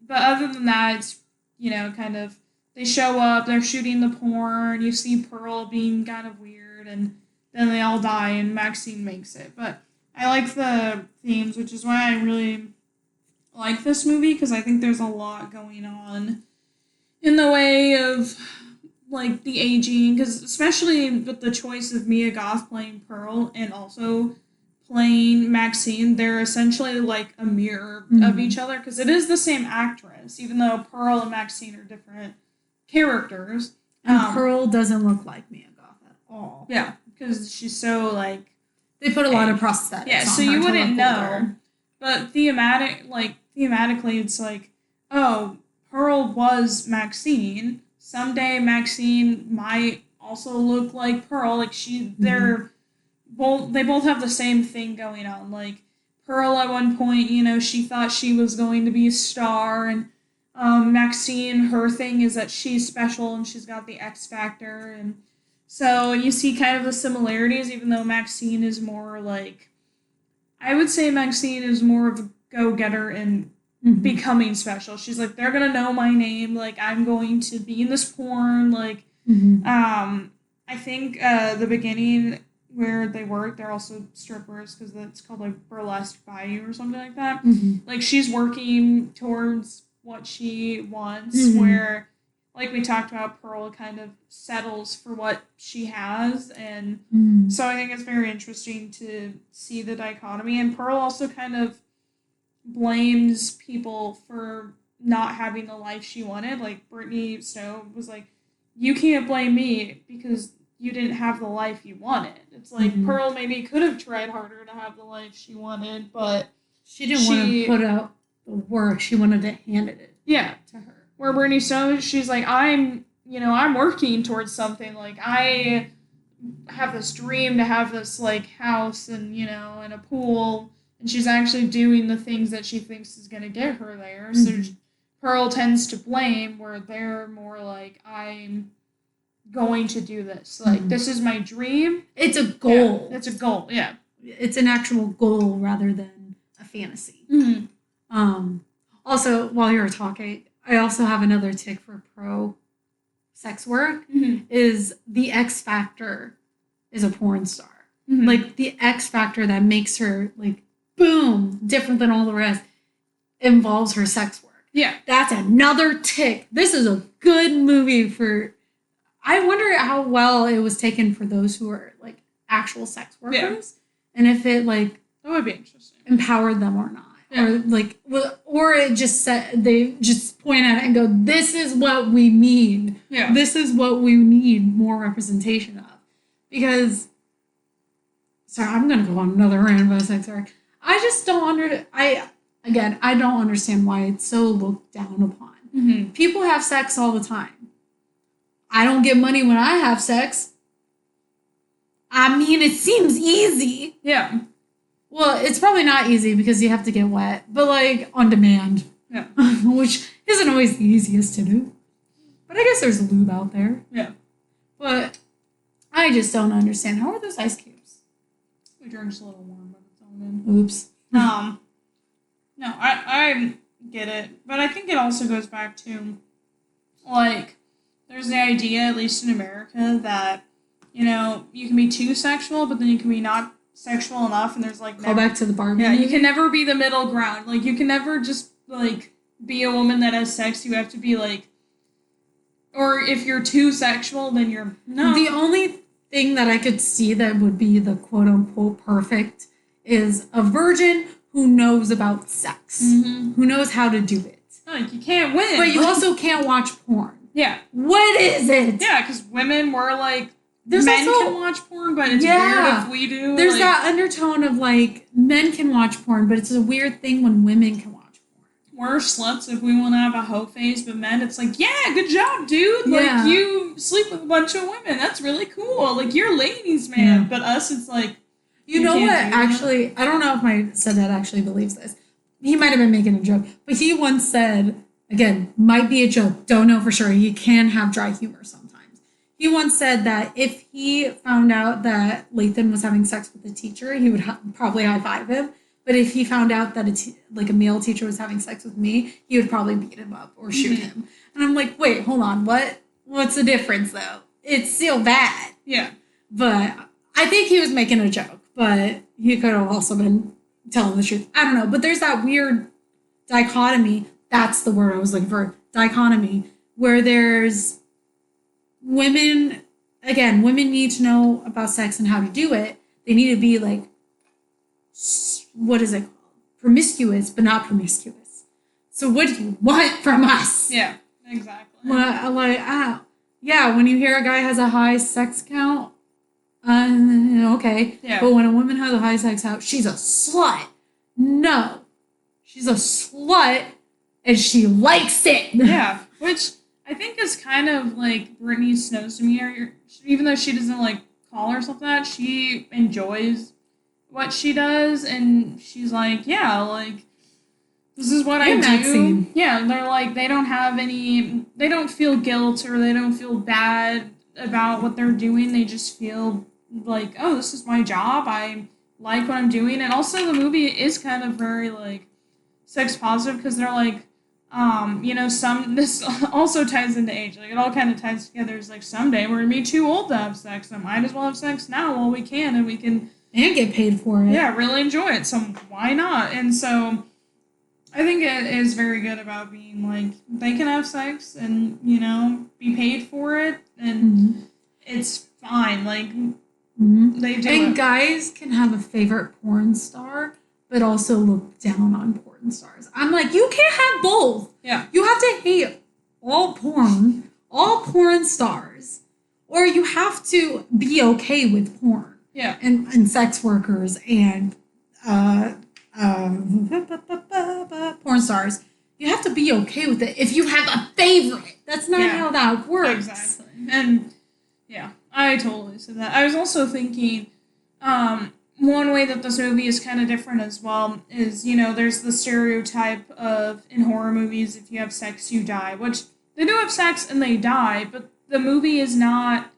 S2: But other than that, it's kind of they show up, they're shooting the porn, you see Pearl being kind of weird, and then they all die and Maxine makes it. But I like the themes, which is why I really like this movie, because I think there's a lot going on in the way of like the aging, because especially with the choice of Mia Goth playing Pearl and also playing Maxine, they're essentially like a mirror of each other, because it is the same actress, even though Pearl and Maxine are different characters.
S1: And Pearl doesn't look like Mia Goth at all.
S2: Yeah, because she's so like...
S1: They put a lot of prosthetics on
S2: so you wouldn't know. But thematically, it's like, oh, Pearl was Maxine. Someday Maxine might also look like Pearl. Like they both have the same thing going on. Like Pearl at one point, she thought she was going to be a star, and Maxine, her thing is that she's special and she's got the X factor, and so you see kind of the similarities, even though Maxine is more like, I would say Maxine is more of a go-getter and becoming special. She's like, they're gonna know my name, like I'm going to be in this porn, like I think the beginning where they work, they're also strippers because it's called like Burlesque Bayou or something like that. Like she's working towards what she wants, where like we talked about, Pearl kind of settles for what she has, and so I think it's very interesting to see the dichotomy. And Pearl also kind of blames people for not having the life she wanted. Like Brittany Snow was like, you can't blame me because you didn't have the life you wanted. It's like Pearl maybe could have tried harder to have the life she wanted, but
S1: she didn't want to put out the work. She wanted to hand it to her.
S2: Where Brittany Snow, she's like, I'm working towards something. Like, I have this dream to have this, like, house and, and a pool. And she's actually doing the things that she thinks is going to get her there. So Pearl tends to blame, where they're more like, I'm going to do this. Like, this is my dream.
S1: It's a goal.
S2: Yeah, it's a goal, yeah.
S1: It's an actual goal rather than a fantasy. Also, while you were talking, I also have another tick for pro sex work, is the X factor is a porn star. Like, the X factor that makes her, like, boom, different than all the rest, involves her sex work.
S2: Yeah.
S1: That's another tick. This is a good movie for... I wonder how well it was taken for those who are, like, actual sex workers. And if it, like...
S2: That would be interesting.
S1: Empowered them or not. Yeah. Or, like... Or it just said... They just point at it and go, this is what we need.
S2: Yeah.
S1: This is what we need more representation of. Because... Sorry, I'm going to go on another rant about sex work. I just don't I don't understand why it's so looked down upon. People have sex all the time. I don't get money when I have sex. I mean, it seems easy.
S2: Yeah.
S1: Well, it's probably not easy because you have to get wet, but like on demand.
S2: Yeah.
S1: Which isn't always the easiest to do. But I guess there's lube out there.
S2: Yeah.
S1: But I just don't understand. How are those ice cubes?
S2: We drink's a little warm, but it's all good.
S1: Oops.
S2: No, I get it, but I think it also goes back to, like, there's the idea, at least in America, that, you can be too sexual, but then you can be not sexual enough, and there's, like...
S1: Call back to the Barbie
S2: Yeah,
S1: movie.
S2: you can never be the middle ground. Like, you can never just, like, be a woman that has sex. You have to be, like... Or if you're too sexual, then you're... No.
S1: The only thing that I could see that would be the quote-unquote perfect is a virgin who knows about sex. Who knows how to do it.
S2: Like, you can't win.
S1: But you also can't watch porn.
S2: Yeah.
S1: What is it?
S2: Yeah, because women were like,
S1: men
S2: can watch porn, but it's weird if we do.
S1: There's that undertone of like, men can watch porn, but it's a weird thing when women can watch porn.
S2: We're sluts if we want to have a hoe phase, but men, it's like, yeah, good job, dude. Like, you sleep with a bunch of women. That's really cool. Like, you're ladies, man. Yeah. But us, it's like,
S1: you know what? Actually, I don't know if my stepdad actually believes this. He might have been making a joke, but he once said, again, might be a joke, don't know for sure. He can have dry humor sometimes. He once said that if he found out that Lathan was having sex with a teacher, he would probably high-five him. But if he found out that a male teacher was having sex with me, he would probably beat him up or shoot him. And I'm like, wait, hold on, what? What's the difference, though? It's still bad.
S2: Yeah.
S1: But I think he was making a joke, but he could have also been telling the truth. I don't know, but there's that weird dichotomy. That's the word I was looking for. Dichotomy, where there's women need to know about sex and how to do it. They need to be like, what is it called? Promiscuous, but not promiscuous. So what do you want from us?
S2: Yeah, exactly.
S1: Yeah, when you hear a guy has a high sex count, okay.
S2: Yeah.
S1: But when a woman has a high sex count, she's a slut. No. She's a slut, and she likes it.
S2: Yeah, which I think is kind of like Brittany Snow's demeanor. Even though she doesn't like call herself that, she enjoys what she does, and she's like, yeah, like, this is what I do.
S1: Maxine.
S2: Yeah, and they're like, they don't feel guilt or they don't feel bad about what they're doing. They just feel like, oh, this is my job. I like what I'm doing. And also the movie is kind of very, like, sex positive because they're like, this also ties into age. Like, it all kind of ties together. It's like, someday we're going to be too old to have sex. So might as well have sex now while we can, and we can...
S1: And get paid for it.
S2: Yeah, really enjoy it. So why not? And so... I think it is very good about being like, they can have sex and, be paid for it, and it's fine. Like, they do
S1: And
S2: it.
S1: guys can have a favorite porn star, but also look down on porn stars. I'm like, you can't have both.
S2: Yeah.
S1: You have to hate all porn stars, or you have to be okay with porn.
S2: Yeah.
S1: And sex workers and porn stars. You have to be okay with it if you have a favorite. That's not how that works.
S2: Exactly. And yeah, I totally said that. I was also thinking, one way that this movie is kind of different as well is, there's the stereotype of, in horror movies, if you have sex, you die, which they do have sex and they die, but the movie is not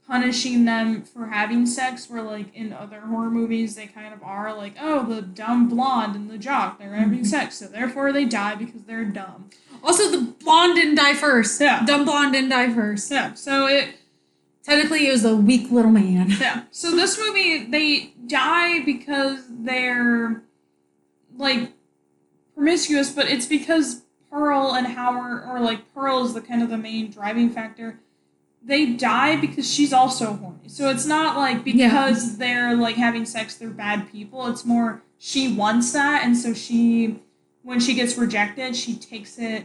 S2: punishing them for having sex, where, like, in other horror movies, they kind of are, like, oh, the dumb blonde and the jock, they're having sex, so therefore they die because they're dumb.
S1: Also, the blonde didn't die first.
S2: Yeah.
S1: Dumb blonde didn't die first.
S2: Yeah, so
S1: Technically, it was a weak little man.
S2: Yeah, so this movie, they die because they're, like, promiscuous, but it's because Pearl and Howard, or, like, Pearl is the kind of the main driving factor. They die because she's also horny. So it's not like because they're like having sex, they're bad people. It's more she wants that, and so when she gets rejected, she takes it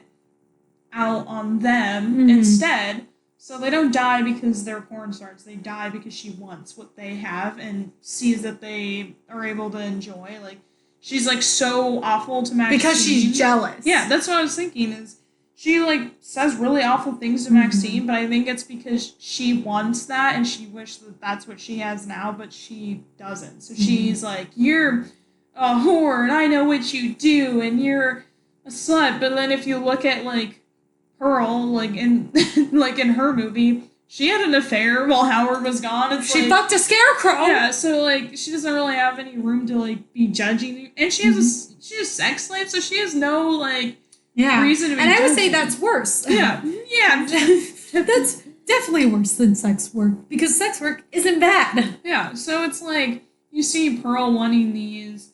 S2: out on them instead. So they don't die because they're porn stars. They die because she wants what they have and sees that they are able to enjoy. Like, she's like so awful to Maxine.
S1: Because she's jealous.
S2: Yeah, that's what I was thinking is, she, like, says really awful things to Maxine, but I think it's because she wants that, and she wishes that that's what she has now, but she doesn't. So she's like, you're a whore, and I know what you do, and you're a slut. But then if you look at, like, Pearl, like, in her movie, she had an affair while Howard was gone.
S1: She fucked a scarecrow.
S2: Yeah, so, like, she doesn't really have any room to, like, be judging. And she has she's a sex slave, so she has no, like... reason to be
S1: and I would
S2: judging.
S1: say that's worse.
S2: Yeah.
S1: That's definitely worse than sex work, because sex work isn't bad.
S2: Yeah, so it's like, you see Pearl wanting these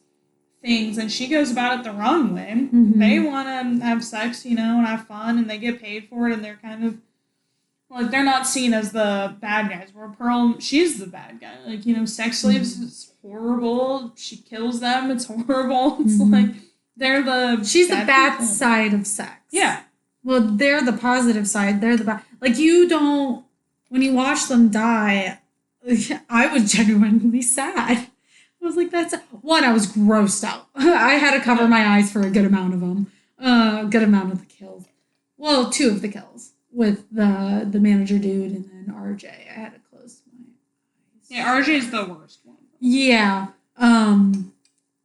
S2: things, and she goes about it the wrong way. They want to have sex, and have fun, and they get paid for it, and they're kind of, like, they're not seen as the bad guys, where Pearl, she's the bad guy. Like, sex slaves is horrible. She kills them. It's horrible. It's like... She's the bad people. Side of sex. Yeah.
S1: Well, they're the positive side. They're the bad. Like, when you watch them die, I was genuinely sad. I was like, I was grossed out. I had to cover my eyes for a good amount of them. Good amount of the kills. Well, 2 of the kills with the manager dude and then RJ. I had to close my eyes.
S2: Yeah, RJ is the worst one.
S1: Yeah.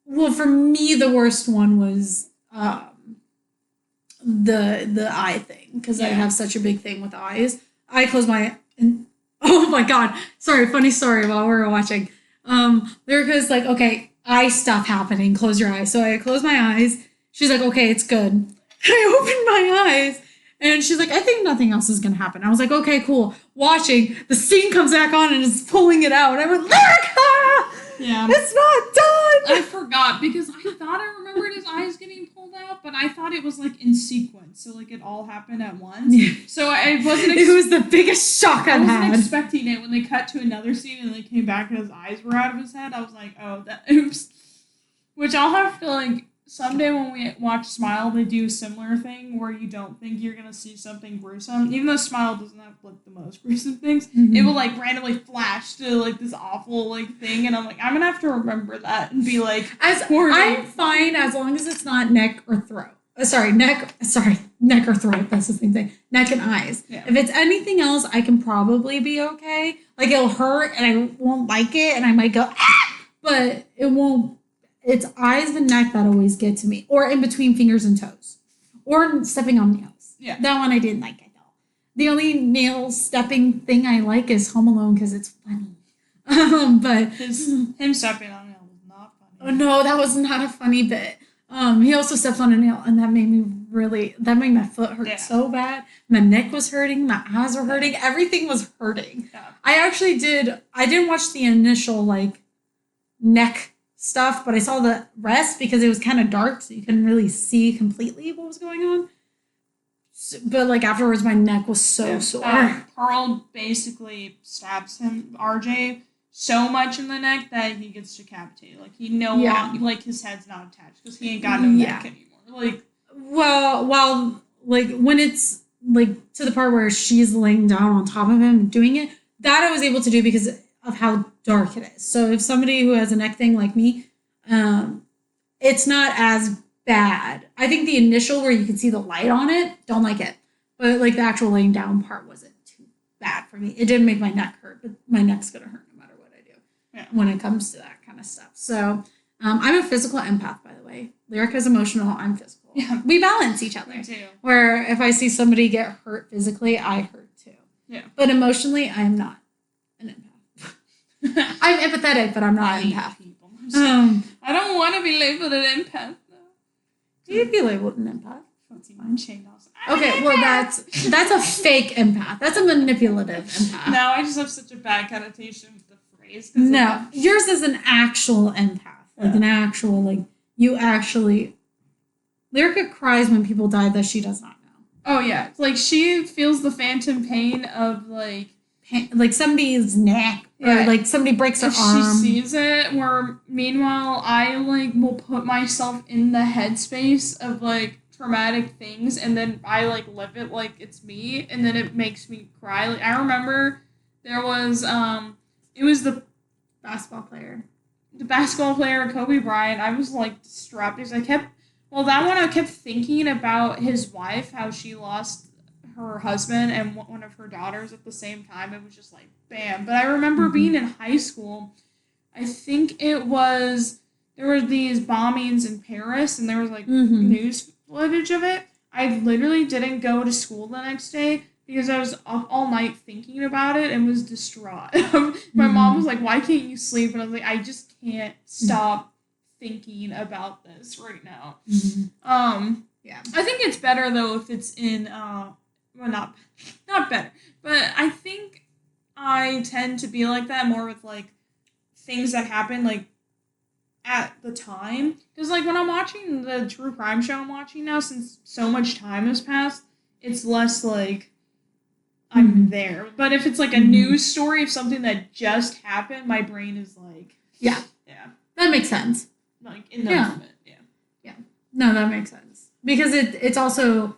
S1: Well, for me, the worst one was the eye thing, because I have such a big thing with eyes. I closed my and oh my god, sorry, funny story while we were watching. There was like, okay, eye stuff happening. Close your eyes. So I closed my eyes. She's like, okay, it's good. I opened my eyes. And she's like, I think nothing else is going to happen. I was like, okay, cool. Watching. The scene comes back on and is pulling it out. And I went, Lyrica!
S2: Yeah.
S1: It's not done!
S2: I forgot because I thought I remembered his eyes getting pulled out, but I thought it was like in sequence. So like it all happened at once.
S1: Yeah.
S2: So I wasn't...
S1: It was the biggest shock I've had.
S2: I wasn't expecting it when they cut to another scene and they came back and his eyes were out of his head. I was like, oh, that oops. Which I'll have to like someday when we watch Smile, they do a similar thing where you don't think you're gonna see something gruesome. Even though Smile doesn't have like the most gruesome things, it will like randomly flash to like this awful like thing, and I'm like, I'm gonna have to remember that and be like,
S1: I'm fine as long as it's not neck or throat. Neck or throat. That's the same thing. Neck and eyes. Yeah. If it's anything else, I can probably be okay. Like it'll hurt and I won't like it and I might go, but it won't. It's eyes and neck that always get to me, or in between fingers and toes, or stepping on nails.
S2: Yeah,
S1: that one I didn't like at all. The only nail stepping thing I like is Home Alone because it's funny. But
S2: him stepping on a nail was not funny.
S1: Oh no, that was not a funny bit. He also stepped on a nail, and that made my foot hurt so bad. My neck was hurting, my eyes were hurting, everything was hurting. Yeah. I didn't watch the initial, like, neck stuff, but I saw the rest because it was kind of dark, so you couldn't really see completely what was going on. But, like, afterwards, my neck was so sore.
S2: Pearl basically stabs RJ, so much in the neck that he gets decapitated. Like, like, his head's not attached because he ain't got no neck anymore. Like,
S1: well, like, when it's, like, to the part where she's laying down on top of him doing it, that I was able to do because of how dark it is. So if somebody who has a neck thing like me, it's not as bad. I think the initial where you can see the light on it, don't like it. But, like, the actual laying down part wasn't too bad for me. It didn't make my neck hurt, but my neck's going to hurt when it comes to that kind of stuff. So I'm a physical empath, by the way. Lyrica's emotional, I'm physical. Yeah. We balance each other.
S2: Me too.
S1: Where if I see somebody get hurt physically, I hurt too.
S2: Yeah.
S1: But emotionally, I'm not an empath. I'm empathetic, but I'm not an empath.
S2: I don't want to be labeled an empath, though.
S1: You'd be labeled an empath.
S2: That's fine.
S1: Okay, well, that's a fake empath. That's a manipulative empath.
S2: No, I just have such a bad connotation with the phrase.
S1: No, yours is an actual empath. Like an actual, like, you actually... Lyrica cries when people die that she does not know.
S2: Oh, yeah. Like, she feels the phantom pain of, like...
S1: like somebody's neck. Or, like, somebody breaks her arm.
S2: She sees it, where, meanwhile, I, like, will put myself in the headspace of, like, traumatic things, and then I, like, live it like it's me, and then it makes me cry. Like, I remember there was, it was the
S1: basketball player,
S2: Kobe Bryant. I was, like, distraught because I kept thinking about his wife, how she lost her husband and one of her daughters at the same time. It was just like, bam. But I remember being in high school, I think there were these bombings in Paris, and there was, like, news footage of it. I literally didn't go to school the next day because I was up all night thinking about it and was distraught. My mom was like, why can't you sleep? And I was like, I just can't stop thinking about this right now. Yeah. I think it's better, though, if it's in, well, not better, but I think I tend to be like that more with, like, things that happen, like, at the time. Because, like, when I'm watching the true crime show I'm watching now, since so much time has passed, it's less, like, I'm there. But if it's, like, a news story of something that just happened, my brain is, like...
S1: Yeah. That makes sense.
S2: Like, in the moment,
S1: Yeah. No, that makes sense. Because it's also...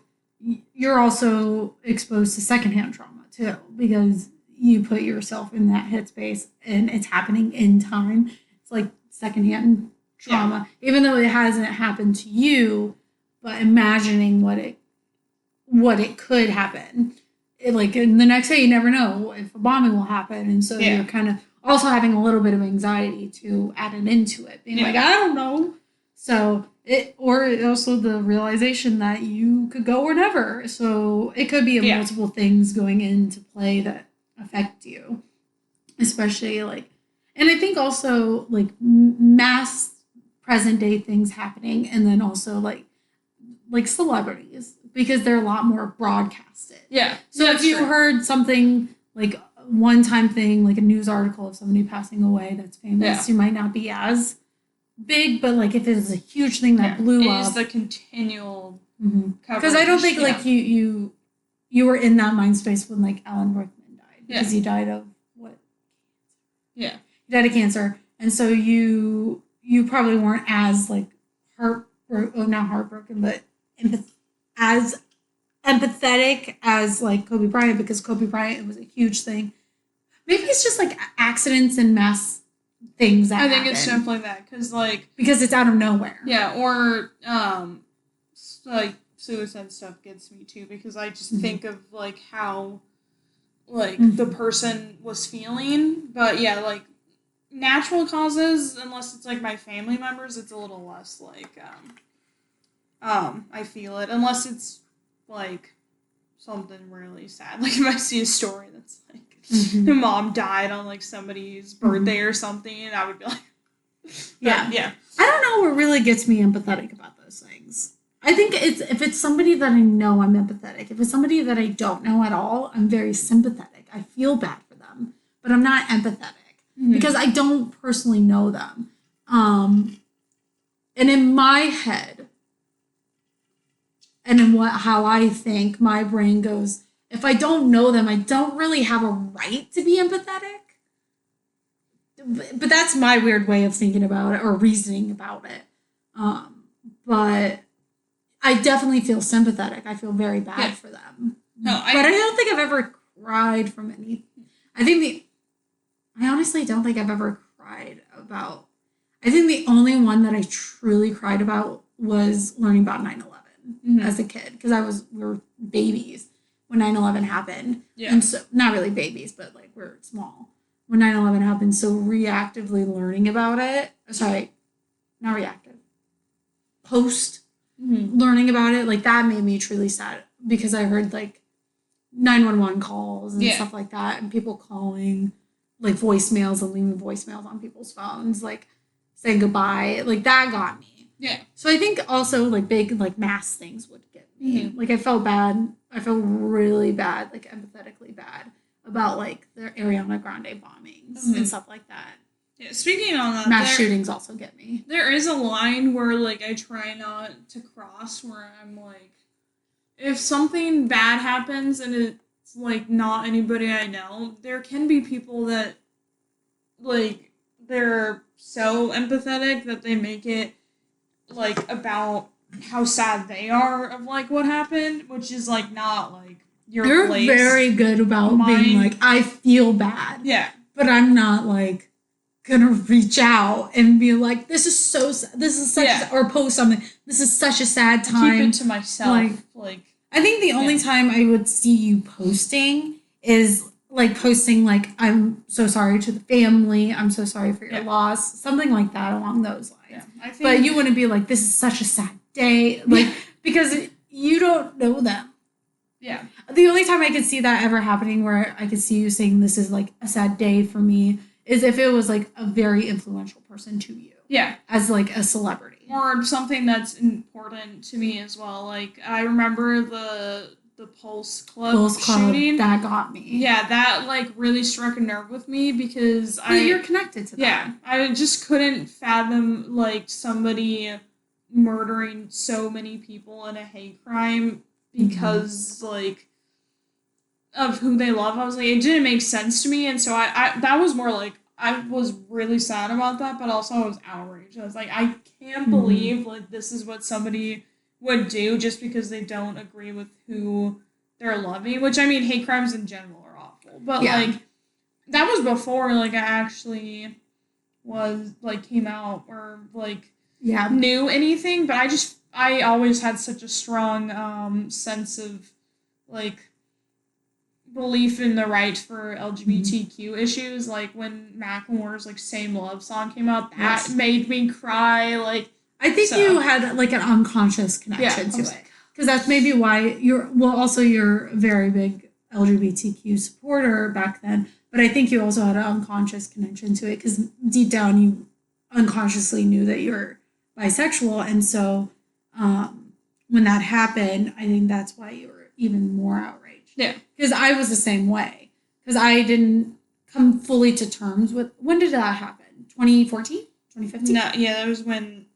S1: You're also exposed to secondhand trauma, too. Because you put yourself in that headspace, and it's happening in time. It's, like, secondhand trauma. Yeah. Even though it hasn't happened to you, but imagining what it could happen. Like, in the next day, you never know if a bombing will happen. And so you're kind of also having a little bit of anxiety to add it into it. Being like, I don't know. So, or also the realization that you could go or never. So, it could be multiple things going into play that affect you. Especially, like, and I think also, like, mass present day things happening. And then also, like celebrities. Because they're a lot more broadcasted.
S2: Yeah.
S1: So if you heard something, like a one-time thing, like a news article of somebody passing away that's famous, you might not be as big, but, like, if it was a huge thing that blew up.
S2: It is the continual coverage.
S1: Because I don't think, like, you were in that mind space when, like, Alan Rickman died. Because he died of what?
S2: Yeah.
S1: He died of cancer. And so you probably weren't as, like, not heartbroken, but as empathetic as like Kobe Bryant, because Kobe Bryant was a huge thing. Maybe it's just like accidents and mass things that
S2: I think
S1: happen.
S2: it's definitely that,
S1: because it's out of nowhere.
S2: Yeah, or like suicide stuff gets me too, because I just think of like how like the person was feeling. But yeah, like natural causes, unless it's like my family members, it's a little less like I feel it, unless it's like something really sad. Like if I see a story that's like their mom died on like somebody's birthday or something, and I would be like, yeah.
S1: I don't know what really gets me empathetic about those things. I think if it's somebody that I know, I'm empathetic. If it's somebody that I don't know at all, I'm very sympathetic. I feel bad for them, but I'm not empathetic because I don't personally know them. And in my head, and in how I think, my brain goes, if I don't know them, I don't really have a right to be empathetic. But that's my weird way of thinking about it or reasoning about it. But I definitely feel sympathetic. I feel very bad for them. But I don't think I've ever cried from any. I honestly don't think I've ever cried about. I think the only one that I truly cried about was learning about 9/11 as a kid, because we were babies when 9/11 happened. Yeah. And so, not really babies, but like we're small when 9/11 happened. So reactively learning about it. Sorry, not reactive. Post learning about it, like that made me truly sad, because I heard like 911 calls and stuff like that, and people calling like voicemails and leaving voicemails on people's phones, like saying goodbye. Like that got me. Yeah. So I think also like big like mass things would get me. Like I felt bad. I felt really bad, like empathetically bad about like the Ariana Grande bombings and stuff like that.
S2: Yeah, speaking on that,
S1: mass shootings also get me.
S2: There is a line where like I try not to cross, where I'm like, if something bad happens and it's like not anybody I know, there can be people that like they're so empathetic that they make it like about how sad they are of like what happened, which is like not like your place.
S1: They're very good about being like, I feel bad. Yeah. But I'm not like gonna reach out and be like, this is so sad. This is such or post something. This is such a sad time.
S2: I keep it to myself. Like
S1: I think the only time I would see you posting is like posting like, I'm so sorry to the family. I'm so sorry for your loss. Something like that along those lines. Yeah, I think, but you wouldn't be like, this is such a sad day. Like, because you don't know them. Yeah. The only time I could see that ever happening where I could see you saying this is like a sad day for me is if it was like a very influential person to you. Yeah. As like a celebrity.
S2: Or something that's important to me as well. Like I remember the Pulse Club shooting.
S1: That got me.
S2: Yeah, that like really struck a nerve with me, because
S1: you're connected to that.
S2: Yeah. I just couldn't fathom like somebody murdering so many people in a hate crime because like of who they love. I was like, it didn't make sense to me, and so I that was more like, I was really sad about that, but also I was outraged. I was like, I can't believe like this is what somebody would do just because they don't agree with who they're loving. Which I mean, hate crimes in general are awful, but like that was before like I actually was like came out or like knew anything. But I always had such a strong sense of like belief in the right for LGBTQ issues. Like when Macklemore's like Same Love song came out, that made me cry. Like
S1: I think you had like an unconscious connection to it, because that's maybe why you're a very big LGBTQ supporter back then, but I think you also had an unconscious connection to it because deep down you unconsciously knew that you're bisexual, and so when that happened, I think that's why you were even more outraged. Yeah. Because I was the same way. Because I didn't come fully to terms with... When did that happen? 2014? 2015?
S2: No, yeah, that was when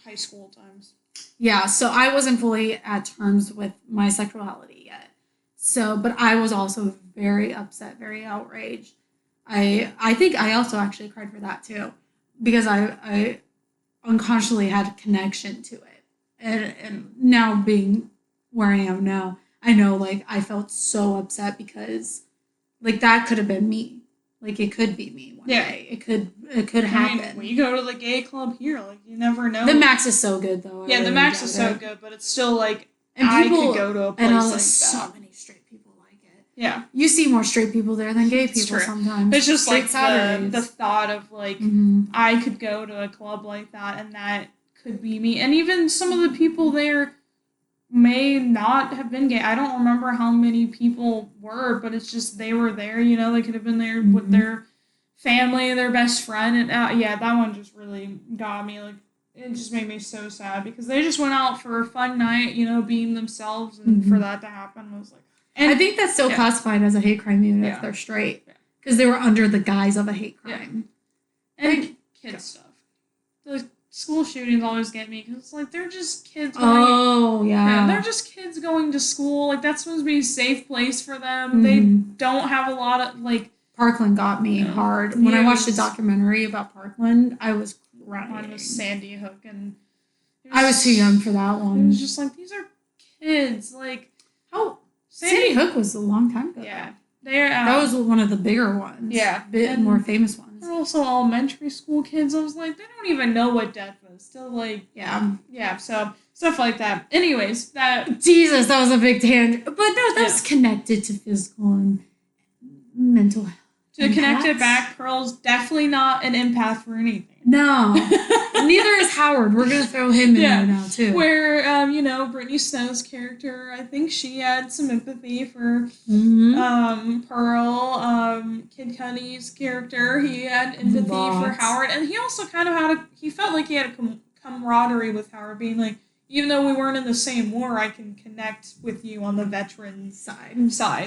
S2: high school times.
S1: Yeah, so I wasn't fully at terms with my sexuality yet. So, but I was also very upset, very outraged. I think I also actually cried for that too. Because I unconsciously had a connection to it. and now being where I am now, I know, like, I felt so upset because, like, that could have been me. Like, it could be me one day. It could happen.
S2: I mean, when you go to the gay club here, like, you never know.
S1: The Max is so good, though.
S2: Yeah, the Max is so good, but it's still, like, and people, I could go to a place like that.
S1: So many straight people like it.
S2: Yeah.
S1: You see more straight people there than gay people sometimes.
S2: It's just, like, the thought of, like, I could go to a club like that, and that could be me. And even some of the people there may not have been gay. I don't remember how many people were, but it's just they were there, you know, they could have been there with their family, their best friend, and that one just really got me. Like, it just made me so sad because they just went out for a fun night, you know, being themselves, and for that to happen was like... And
S1: I think that's still classified as a hate crime even if they're straight, because they were under the guise of a hate crime.
S2: And like, kid stuff. The school shootings always get me because it's like they're just kids going... they're just kids going to school. Like, that's supposed to be a safe place for them. They don't have a lot of, like...
S1: Parkland got me hard. When I watched a documentary about Parkland, I was crying.
S2: Mine was Sandy Hook, and...
S1: I was too young for that one.
S2: It was just like, these are kids. Like...
S1: Oh, Sandy Hook was a long time ago.
S2: Yeah.
S1: That was one of the bigger ones.
S2: Yeah.
S1: Bit more famous ones.
S2: They're also elementary school kids. I was like, they don't even know what death is. Still, like... Yeah, so... Stuff like that. Anyways, that...
S1: Jesus, that was a big tangent. But no, that was connected to physical and mental health.
S2: To connect it back, Pearl's definitely not an empath for anything.
S1: No. Neither is Howard. We're going to throw him in there now, too.
S2: Where, Brittany Snow's character, I think she had some empathy for Pearl. Kid Cudi's character, he had empathy for Howard. And he also kind of he felt like he had a camaraderie with Howard, being like, even though we weren't in the same war, I can connect with you on the veteran side.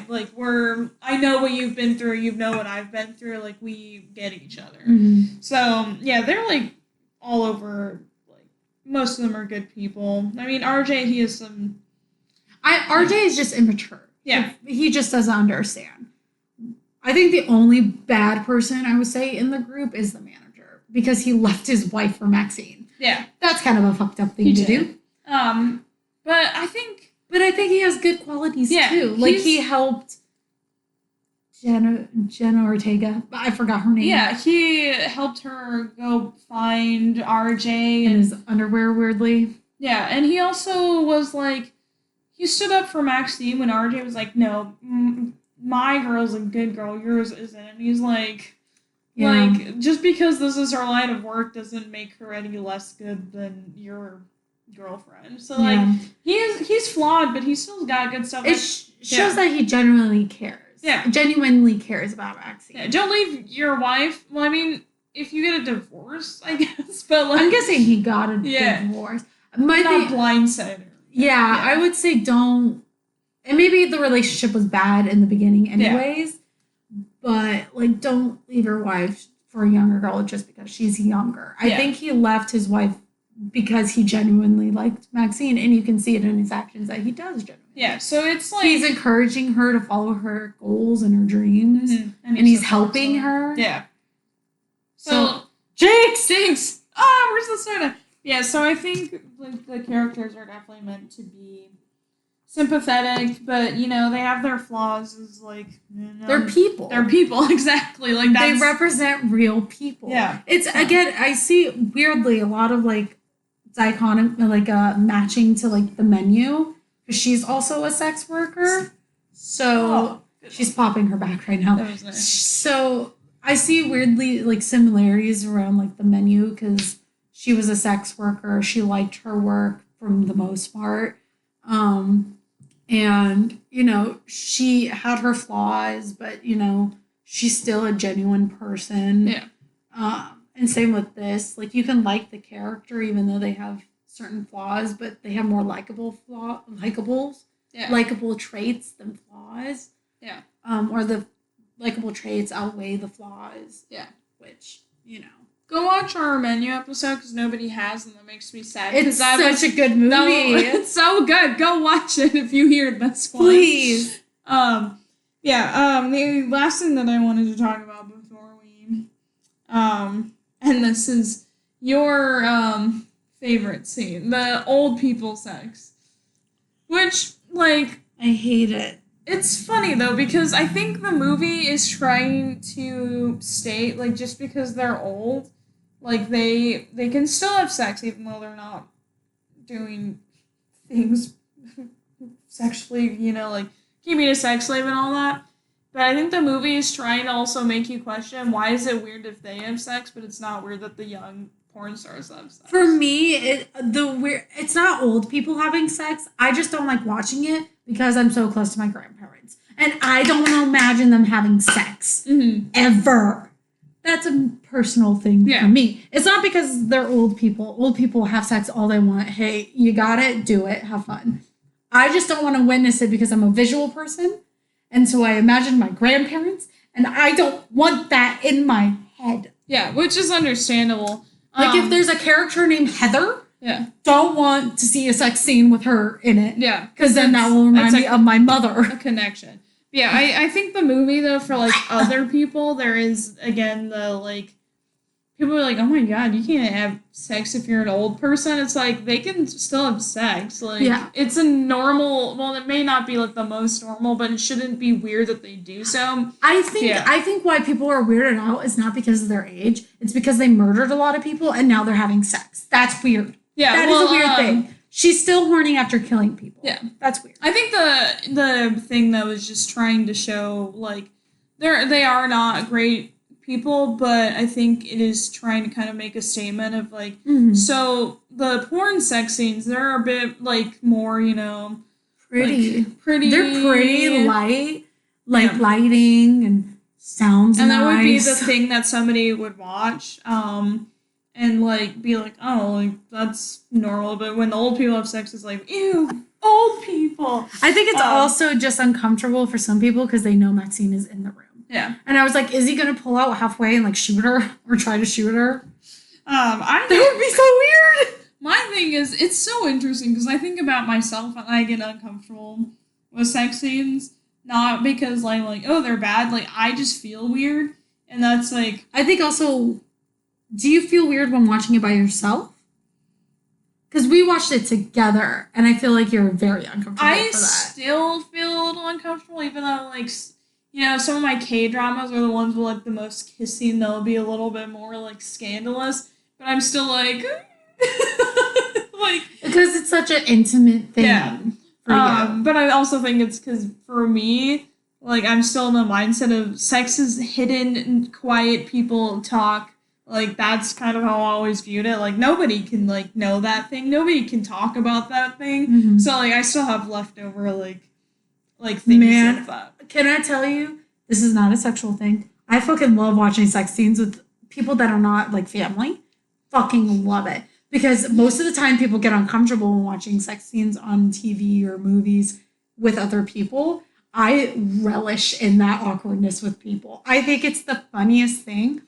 S2: Like, I know what you've been through, you know what I've been through, like, we get each other. So, yeah, they're, like, all over, like, most of them are good people. I mean, RJ, he is some...
S1: RJ is just immature.
S2: Yeah.
S1: He just doesn't understand. I think the only bad person, I would say, in the group is the manager, because he left his wife for Maxine.
S2: Yeah.
S1: That's kind of a fucked up thing to do.
S2: But I think
S1: he has good qualities too. Like, he helped Jenna Ortega. I forgot her name.
S2: Yeah, he helped her go find RJ
S1: in his underwear, weirdly.
S2: Yeah, and he also was like, he stood up for Maxine when RJ was like, no, my girl's a good girl, yours isn't. And he's like, just because this is her line of work doesn't make her any less good than your girlfriend. So, like, he's flawed, but he's still got good stuff.
S1: It shows that he genuinely cares. Yeah. Genuinely cares about Maxine.
S2: Yeah, don't leave your wife. Well, I mean, if you get a divorce, I guess. But, like...
S1: I'm guessing he got a divorce.
S2: Not blindsided.
S1: Yeah, I would say don't... And maybe the relationship was bad in the beginning anyways. But, like, don't leave your wife for a younger girl just because she's younger. I think he left his wife because he genuinely liked Maxine, and you can see it in his actions that he does genuinely.
S2: Yeah, so it's like...
S1: He's encouraging her to follow her goals and her dreams, and he's helping her.
S2: Yeah.
S1: So
S2: Jinx! Oh, where's the soda? Yeah, so I think, like, the characters are definitely meant to be sympathetic, but, you know, they have their flaws as, like...
S1: They're people.
S2: They're people, exactly. Like,
S1: they represent real people.
S2: Yeah.
S1: It's, again, I see, weirdly, a lot of, like, matching to, like, the menu, because she's also a sex worker, so she's popping her back right now.
S2: That was nice.
S1: So I see weirdly, like, similarities around, like, the menu, because she was a sex worker, she liked her work from the most part, and, you know, she had her flaws, but, you know, she's still a genuine person.
S2: Yeah.
S1: And same with this. Like, you can like the character even though they have certain flaws, but they have more likable traits than flaws.
S2: Yeah.
S1: Or the likable traits outweigh the flaws.
S2: Yeah.
S1: Which, you know.
S2: Go watch our menu episode because nobody has, and that makes me sad.
S1: It's such a good movie.
S2: It's so good. Go watch it if you hear this one.
S1: Please.
S2: The last thing that I wanted to talk about before we, and this is your favorite scene, the old people sex. Which, like...
S1: I hate it.
S2: It's funny, though, because I think the movie is trying to state, like, just because they're old, like, they can still have sex even though they're not doing things sexually, you know, like, keeping a sex slave and all that. But I think the movie is trying to also make you question, why is it weird if they have sex, but it's not weird that the young porn stars have sex?
S1: For me, it's not old people having sex. I just don't like watching it because I'm so close to my grandparents. And I don't want to imagine them having sex. Ever. That's a personal thing for me. It's not because they're old people. Old people have sex all they want. Hey, you got it, do it, have fun. I just don't want to witness it because I'm a visual person. And so I imagine my grandparents, and I don't want that in my head.
S2: Yeah, which is understandable.
S1: Like, if there's a character named Heather, don't want to see a sex scene with her in it.
S2: Yeah.
S1: Because then that will remind me of my mother.
S2: A connection. Yeah, I think the movie, though, for, like, other people, there is, again, the, like, people are like, oh my god, you can't have sex if you're an old person. It's like, they can still have sex. Like, it's a normal, well, it may not be, like, the most normal, but it shouldn't be weird that they do so.
S1: I think why people are weirded out is not because of their age. It's because they murdered a lot of people and now they're having sex. That's weird. Yeah, that is a weird thing. She's still horny after killing people. Yeah. That's weird.
S2: I think the thing, though, is just trying to show, like, they are not great people, but I think it is trying to kind of make a statement of, like, so the porn sex scenes, they're a bit, like, more, you know,
S1: pretty. They're pretty light, like,
S2: Yeah.
S1: lighting and sounds
S2: And
S1: nice.
S2: that would be the thing that somebody would watch, and, like, be like, oh, like, that's normal. But when the old people have sex, it's like, ew, old people.
S1: I think it's also just uncomfortable for some people because they know Maxine is in the room.
S2: Yeah.
S1: And I was like, is he going to pull out halfway and, like, shoot her or try to shoot her?
S2: That
S1: would be so weird.
S2: My thing is, it's so interesting because I think about myself and I get uncomfortable with sex scenes. Not because I'm like, oh, they're bad. Like, I just feel weird. And that's, like...
S1: I think also... Do you feel weird when watching it by yourself? Because we watched it together, and I feel like you're very uncomfortable for that.
S2: I still feel a little uncomfortable, even though, like, you know, some of my K-dramas are the ones with, like, the most kissing. They'll be a little bit more, like, scandalous. But I'm still, like... like...
S1: Because it's such an intimate thing for you.
S2: But I also think it's because, for me, like, I'm still in the mindset of sex is hidden and quiet, people talk. Like, that's kind of how I always viewed it. Like, nobody can, like, know that thing. Nobody can talk about that thing. So, like, I still have leftover, like things like that.
S1: Can I tell you, this is not a sexual thing. I fucking love watching sex scenes with people that are not, like, family. Fucking love it. Because most of the time people get uncomfortable when watching sex scenes on TV or movies with other people. I relish in that awkwardness with people. I think it's the funniest thing.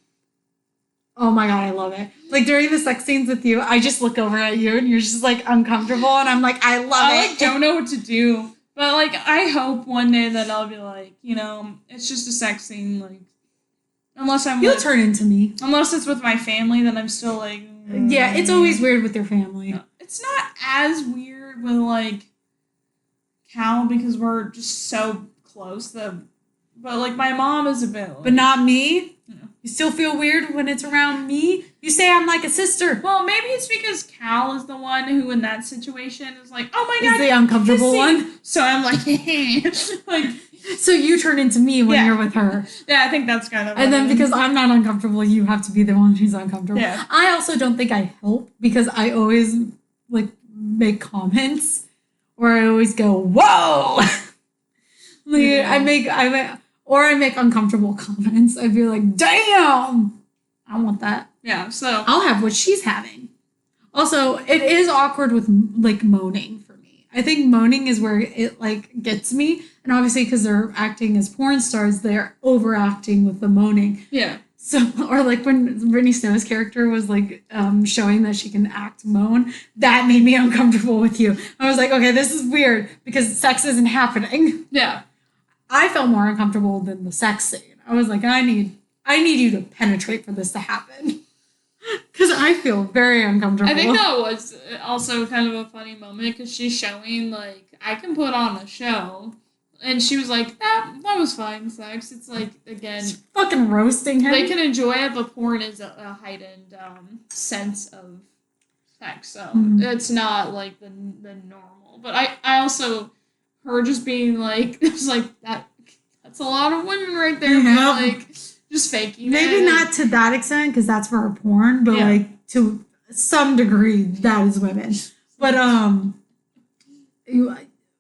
S1: Oh my god, I love it. Like, during the sex scenes with you, I just look over at you and you're just, like, uncomfortable, and I'm like, I love it.
S2: I, like, don't know what to do. But, like, I hope one day that I'll be like, you know, it's just a sex scene, like, unless I'm
S1: You'll turn into me.
S2: Unless it's with my family, then I'm still, like...
S1: Yeah, it's always weird with your family.
S2: No, it's not as weird with, like, Cal, because we're just so close that... But, like, my mom is a bit... Like,
S1: but not me? You still feel weird when it's around me? You say I'm like a sister.
S2: Well, maybe it's because Cal is the one who, in that situation, is like, oh my god,
S1: is the uncomfortable one.
S2: So I'm like, like.
S1: So you turn into me when you're with her.
S2: Yeah, I think that's kind of.
S1: And then because I'm not uncomfortable, you have to be the one who's uncomfortable.
S2: Yeah.
S1: I also don't think I help because I always, like, make comments or I always go, whoa. Like, I make uncomfortable comments. I'd be like, damn, I want that.
S2: Yeah, so.
S1: I'll have what she's having. Also, it is awkward with, like, moaning for me. I think moaning is where it, like, gets me. And obviously, because they're acting as porn stars, they're overacting with the moaning.
S2: Yeah.
S1: So, or like when Brittany Snow's character was, like, showing that she can act moan, that made me uncomfortable with you. I was like, okay, this is weird because sex isn't happening.
S2: Yeah.
S1: I felt more uncomfortable than the sex scene. I was like, I need you to penetrate for this to happen. Because I feel very uncomfortable.
S2: I think that was also kind of a funny moment because she's showing, like, I can put on a show. And she was like, that was fine sex. It's like, again...
S1: She's fucking roasting him.
S2: They can enjoy it, but porn is a heightened sense of sex. So it's not, like, the normal. But I also... Her just being like... It was like, that's a lot of women right there.
S1: Yeah.
S2: Like, just faking
S1: Maybe
S2: it.
S1: not to that extent, because that's for her porn. But, like, to some degree, that is women. But,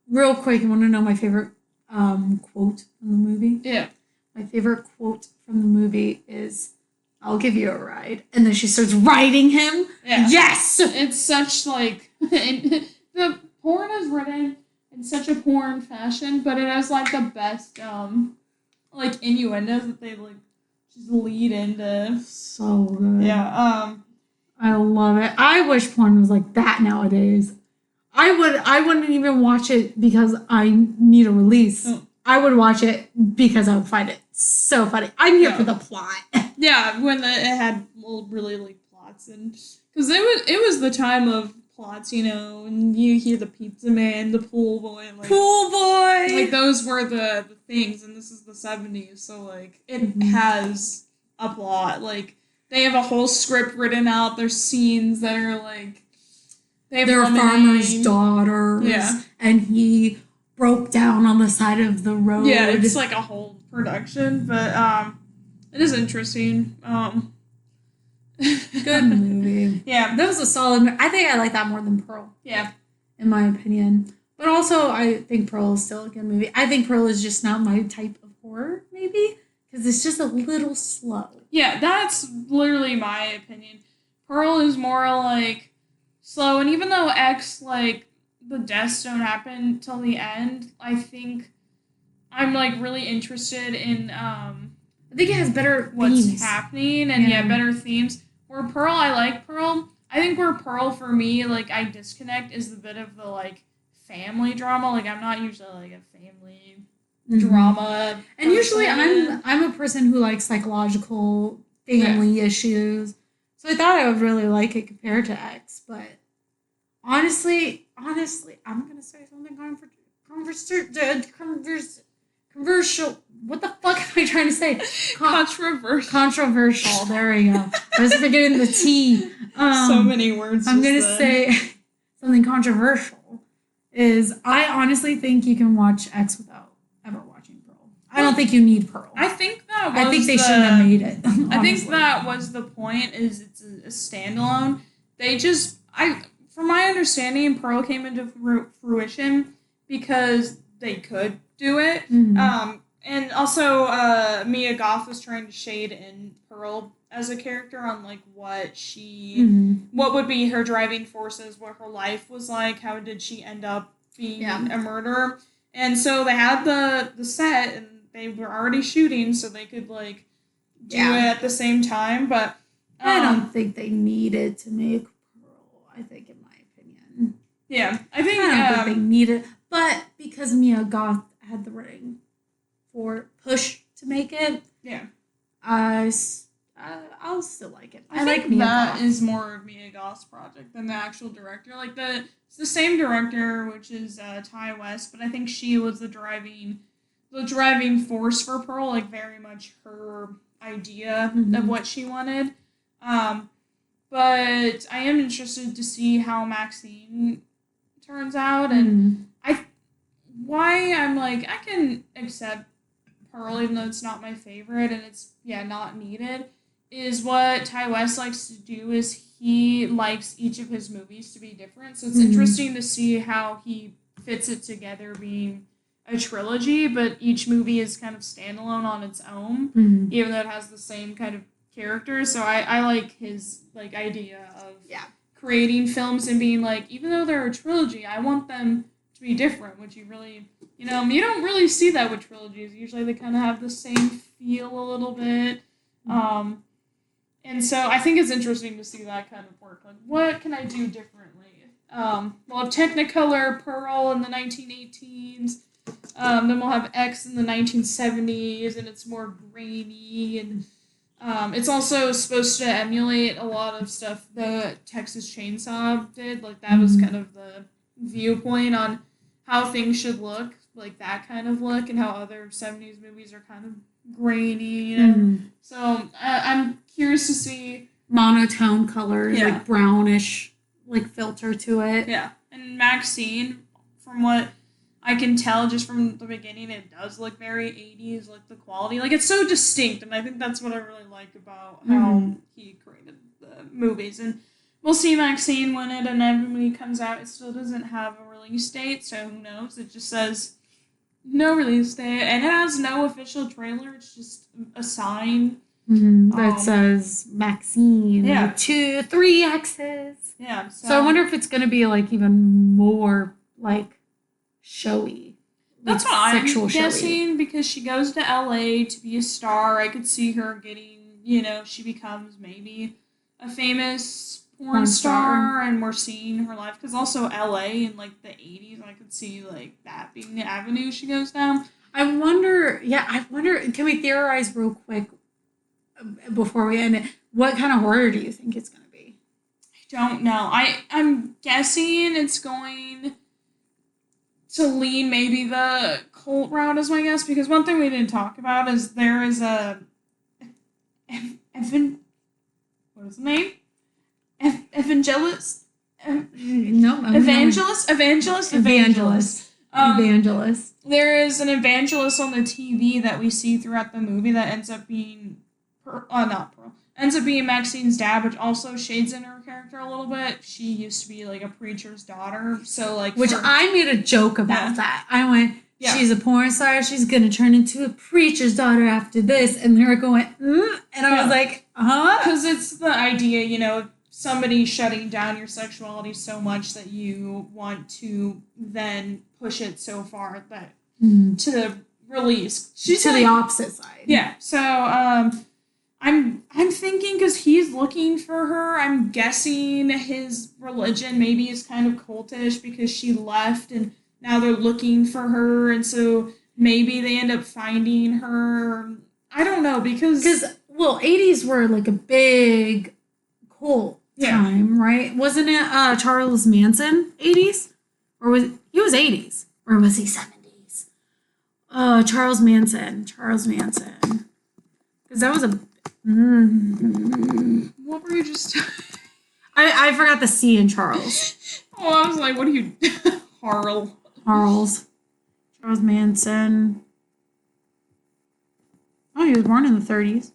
S1: real quick, you want to know my favorite... quote from the movie?
S2: Yeah.
S1: My favorite quote from the movie is, "I'll give you a ride." And then she starts riding him.
S2: Yeah.
S1: Yes!
S2: It's such, like... the porn is written in such a porn fashion, but it has, like, the best, like, innuendos that they, like, just lead into.
S1: So good.
S2: Yeah,
S1: I love it. I wish porn was like that nowadays. I wouldn't even watch it because I need a release. Oh. I would watch it because I would find it so funny. I'm here for the plot.
S2: Yeah, when it had really like plots, and because it was the time of plots, you know, and you hear the pizza man, the pool boy, like
S1: pool boy,
S2: like those were the things, and this is the 70s, so like it has a plot. Like they have a whole script written out. There's scenes that are like.
S1: They're farmer's daughters, and he broke down on the side of the road.
S2: Yeah, it's like a whole production, but it is interesting.
S1: Good movie.
S2: Yeah,
S1: that was a solid. I think I like that more than Pearl.
S2: Yeah,
S1: in my opinion. But also, I think Pearl is still a good movie. I think Pearl is just not my type of horror, maybe because it's just a little slow.
S2: Yeah, that's literally my opinion. Pearl is more like. Slow, and even though X, like, the deaths don't happen till the end, I think I'm, like, really interested in,
S1: I think it has better
S2: what's
S1: themes.
S2: Happening, and better themes. Where Pearl, I like Pearl. I think where Pearl, for me, like, I disconnect is the bit of the, like, family drama. Like, I'm not usually, like, a family drama.
S1: And usually I'm a person who likes psychological family issues. So I thought I would really like it compared to X, but honestly, I'm gonna say something controversial. What the fuck am I trying to say?
S2: Controversial.
S1: Controversial. There we go. I was forgetting the T.
S2: So many words.
S1: I'm gonna say something controversial. Is I honestly think you can watch X without ever watching Pearl. I don't think you need Pearl.
S2: I think that was
S1: I think they shouldn't have made it. Honestly.
S2: I think that was the point. Is it's a standalone. From my understanding, Pearl came into fruition because they could do it. Mm-hmm. And also, Mia Goth was trying to shade in Pearl as a character on like what would be her driving forces, what her life was like, how did she end up being a murderer, and so they had the set and they were already shooting, so they could like do it at the same time. But
S1: I don't think they needed to make Pearl. I think, in my opinion,
S2: I think
S1: they needed, but because Mia Goth had the ring for push to make it, I'll still like it.
S2: I like Mia Goth. That is more of Mia Goth's project than the actual director. Like it's the same director, which is Ty West, but I think she was the driving force for Pearl. Like very much her idea of what she wanted. But I am interested to see how Maxine turns out, and I'm like I can accept Pearl even though it's not my favorite and it's not needed. Is what Ty West likes to do is he likes each of his movies to be different. So it's interesting to see how he fits it together being a trilogy, but each movie is kind of standalone on its own, even though it has the same kind of characters. So I like his like idea of creating films and being like, even though they're a trilogy, I want them to be different, which you really, you don't really see that with trilogies. Usually they kind of have the same feel a little bit. And so I think it's interesting to see that kind of work. Like, what can I do differently? We'll have Technicolor Pearl in the 1918s. Then we'll have X in the 1970s, and it's more grainy. And It's also supposed to emulate a lot of stuff the Texas Chainsaw did. Like, that was kind of the viewpoint on how things should look, like that kind of look, and how other 70s movies are kind of grainy, you know? So, I'm curious to see...
S1: monotone colors, like brownish, like filter to it.
S2: Yeah. And Maxine, from what I can tell just from the beginning, it does look very 80s, like the quality. Like, it's so distinct, and I think that's what I really like about how he created the movies. And we'll see Maxine when it inevitably comes out. It still doesn't have a release date, so who knows? It just says no release date, and it has no official trailer. It's just a sign.
S1: That says Maxine.
S2: Yeah.
S1: 2, 3 X's.
S2: Yeah.
S1: So I wonder if it's going to be, like, even more, like, showy.
S2: That's what I'm guessing, because she goes to LA to be a star. I could see her getting, you know, she becomes maybe a famous porn star, and we're seeing her life. Because also LA in, like, the 80s, I could see, like, that being the avenue she goes down.
S1: I wonder, can we theorize real quick before we end it, what kind of horror do you think it's going to be?
S2: I don't know. I'm guessing it's going to lean maybe the cult route as my guess, because one thing we didn't talk about is there is a what is the name? Evangelist. Evangelist. There is an evangelist on the TV that we see throughout the movie that ends up being ends up being Maxine's dad, which also shades in her character a little bit. She used to be like a preacher's daughter, so like
S1: I made a joke about that. I went, she's a porn star, she's gonna turn into a preacher's daughter after this, and they were going, and I was like,
S2: because it's the idea, you know, somebody shutting down your sexuality so much that you want to then push it so far that to release. She's
S1: to the opposite side.
S2: Yeah. So I'm thinking, because he's looking for her, I'm guessing his religion maybe is kind of cultish because she left and now they're looking for her, and so maybe they end up finding her. I don't know, because
S1: 80s were like a big cult time, right? Wasn't it Charles Manson 80s? Or he was 80s, or was he 70s? Charles Manson. Because that was a
S2: What were you just...
S1: I forgot the C in Charles.
S2: I was like, what are you...
S1: Charles Manson. Oh, he was born in the 30s.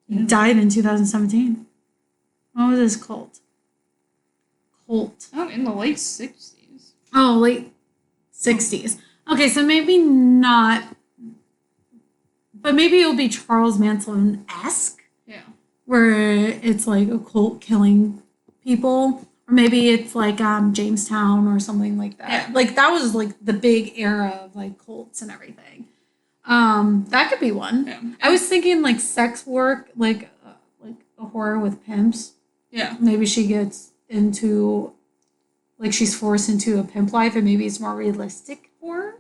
S1: He died in 2017. What was his cult? Oh,
S2: in the late 60s.
S1: Oh, late 60s. Okay, so maybe not... But maybe it'll be Charles Manson-esque.
S2: Yeah.
S1: Where it's like a cult killing people. Or maybe it's like Jamestown or something like that.
S2: Yeah.
S1: Like, that was like the big era of like cults and everything. That could be one.
S2: Yeah.
S1: I was thinking like sex work, like a horror with pimps.
S2: Yeah.
S1: Maybe she gets into, like, she's forced into a pimp life, and maybe it's more realistic horror.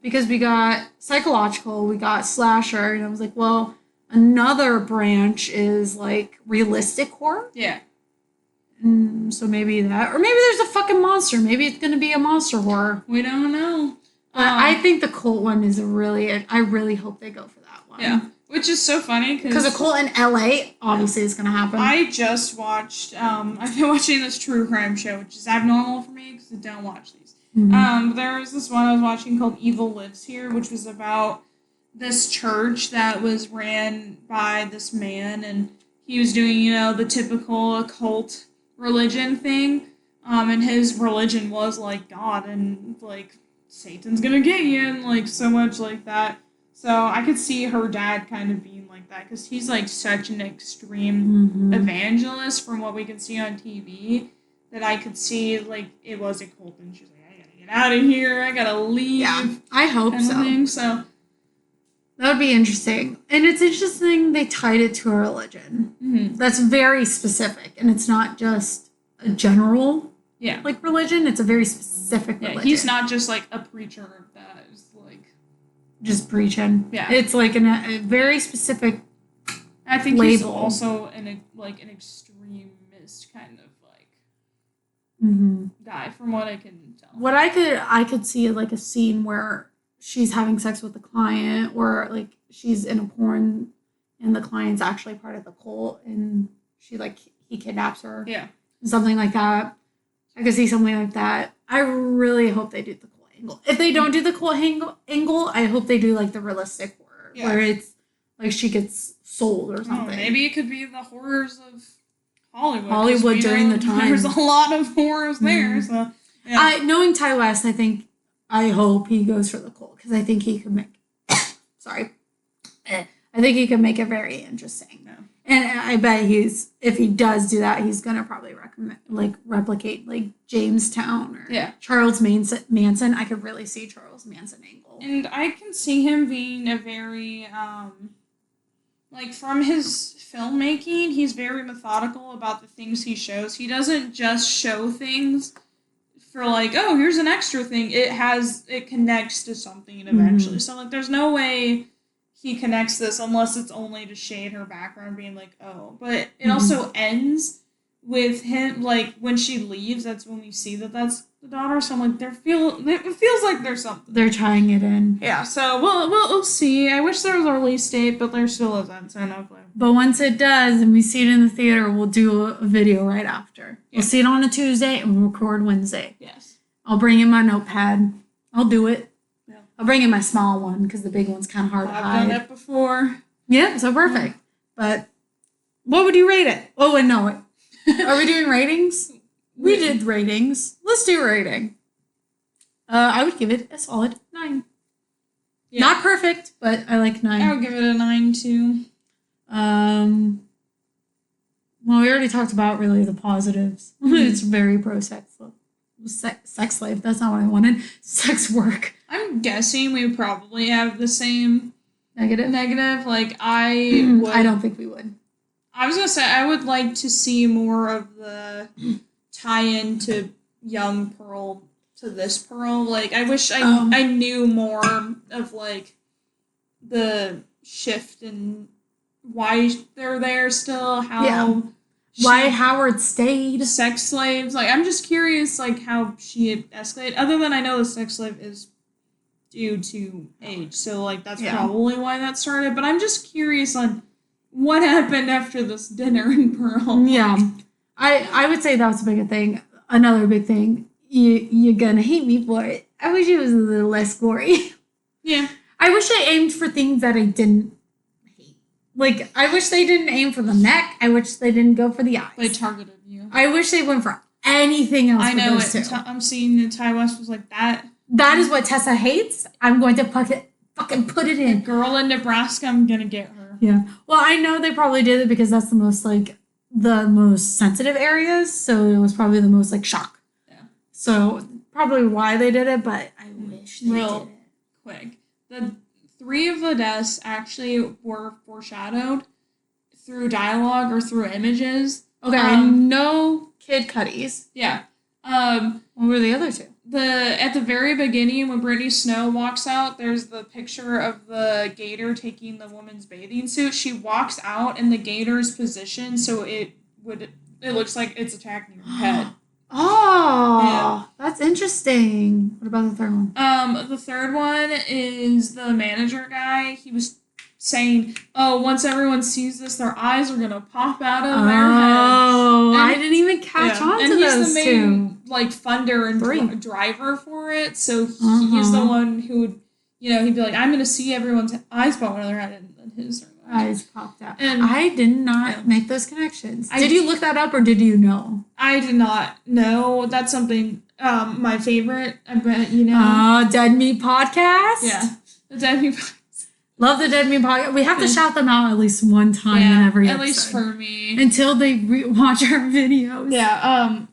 S1: Because we got psychological, we got slasher, and I was like, well, another branch is like realistic horror.
S2: Yeah.
S1: So maybe that, or maybe there's a fucking monster. Maybe it's gonna be a monster horror.
S2: We don't know.
S1: I think the cult one is I really hope they go for that one.
S2: Yeah. Which is so funny
S1: because a cult in LA obviously is gonna happen.
S2: I just watched. I've been watching this true crime show, which is abnormal for me because I don't watch these. There was this one I was watching called Evil Lives Here, which was about this church that was ran by this man, and he was doing, you know, the typical occult religion thing. And his religion was like God and like Satan's gonna get you, and like so much like that. So I could see her dad kind of being like that, because he's like such an extreme evangelist from what we can see on TV, that I could see like it was a cult, and she's like, I gotta get out of here, I gotta leave.
S1: Yeah, I hope so.
S2: So
S1: that would be interesting. And it's interesting they tied it to a religion. That's very specific, and it's not just a general like religion, it's a very specific religion.
S2: He's not just like a preacher that is like
S1: just preaching.
S2: Yeah.
S1: It's like a very specific
S2: I think
S1: label.
S2: he's also an extremist kind of guy, from what I can tell.
S1: What I could see like a scene where she's having sex with the client, or like she's in a porn and the client's actually part of the cult and he kidnaps her.
S2: Yeah.
S1: Something like that. I could see something like that. I really hope they do the cult angle. If they don't do the cult angle, I hope they do like the realistic horror where it's like she gets sold or something.
S2: Maybe it could be the horrors of Hollywood.
S1: Hollywood during the time.
S2: There's a lot of horrors there. So yeah.
S1: Knowing Ty West, I hope he goes for the cult because I think he could make. Sorry, I think he could make it very interesting.
S2: Yeah.
S1: And I bet if he does do that, he's gonna probably replicate like Jamestown or Charles Manson. I could really see Charles Manson angle.
S2: And I can see him being a very from his filmmaking, he's very methodical about the things he shows. He doesn't just show things for here's an extra thing. It connects to something eventually. So there's no way he connects this unless it's only to shade her background being but it also ends with him when she leaves. That's when we see that's the daughter. So I'm it feels like there's something.
S1: They're tying it in.
S2: Yeah. So we'll see. I wish there was a release date, but there still isn't. So no clue.
S1: But once it does and we see it in the theater, we'll do a video right after. Yeah. We'll see it on a Tuesday and we'll record Wednesday.
S2: Yes.
S1: I'll bring in my notepad. I'll do it. I'll bring in my small one because the big one's kind of hard to hide.
S2: I've done it before.
S1: Yeah, so perfect. Yeah. But what would you rate it? Oh, and no. Are we doing ratings? We did ratings. Let's do rating. I would give it a solid 9. Yeah. Not perfect, but I like 9.
S2: I would give it a 9 too.
S1: Well, we already talked about really the positives. It's very pro-sex slave. That's not what I wanted. Sex work.
S2: I'm guessing we would probably have the same
S1: negative.
S2: I
S1: don't think we would.
S2: I was gonna say I would like to see more of the tie-in to young Pearl to this Pearl. I wish I knew more of the shift and why they're there still.
S1: Why Howard stayed.
S2: Sex slaves. I'm just curious how she had escalated. Other than I know the sex slave is due to age. So that's probably why that started. But I'm just curious on what happened after this dinner in Pearl.
S1: Yeah. I would say that was a big thing. Another big thing. You're gonna hate me for it. I wish it was a little less gory.
S2: Yeah.
S1: I wish I aimed for things that I didn't hate. I wish they didn't aim for the neck. I wish they didn't go for the eyes.
S2: They targeted you.
S1: I wish they went for anything else.
S2: I know
S1: it.
S2: I'm seeing that Ty West was like that.
S1: That is what Tessa hates. I'm going to fucking put it in.
S2: The girl in Nebraska, I'm gonna get her.
S1: Yeah. Well, I know they probably did it because that's the most sensitive areas. So it was probably the most shock.
S2: Yeah.
S1: So probably why they did it, but I wish they did it.
S2: Quick. The 3 of the deaths actually were foreshadowed through dialogue or through images.
S1: Okay, I know Kid Cudi's.
S2: Yeah.
S1: What were the other 2?
S2: At the very beginning, when Brittany Snow walks out, there's the picture of the gator taking the woman's bathing suit. She walks out in the gator's position, so it looks like it's attacking her head.
S1: Oh, that's interesting. What about the third one?
S2: The third one is the manager guy. He was saying, once everyone sees this, their eyes are gonna pop out of their heads.
S1: Oh, I didn't even catch on to those 2.
S2: And he's the main, funder and driver for it, so he's the one who would, he'd be like, I'm gonna see everyone's eyes pop out of their head, and his
S1: eyes popped out. And I did not make those connections. Did you look that up, or did you know?
S2: I did not know. That's something, my favorite, I bet you know.
S1: Dead Meat Podcast?
S2: Yeah, the Dead Meat Podcast.
S1: Love the Dead Meat Podcast. We have to shout them out at least one time in every episode.
S2: At least for me.
S1: Until they watch our videos.
S2: Yeah,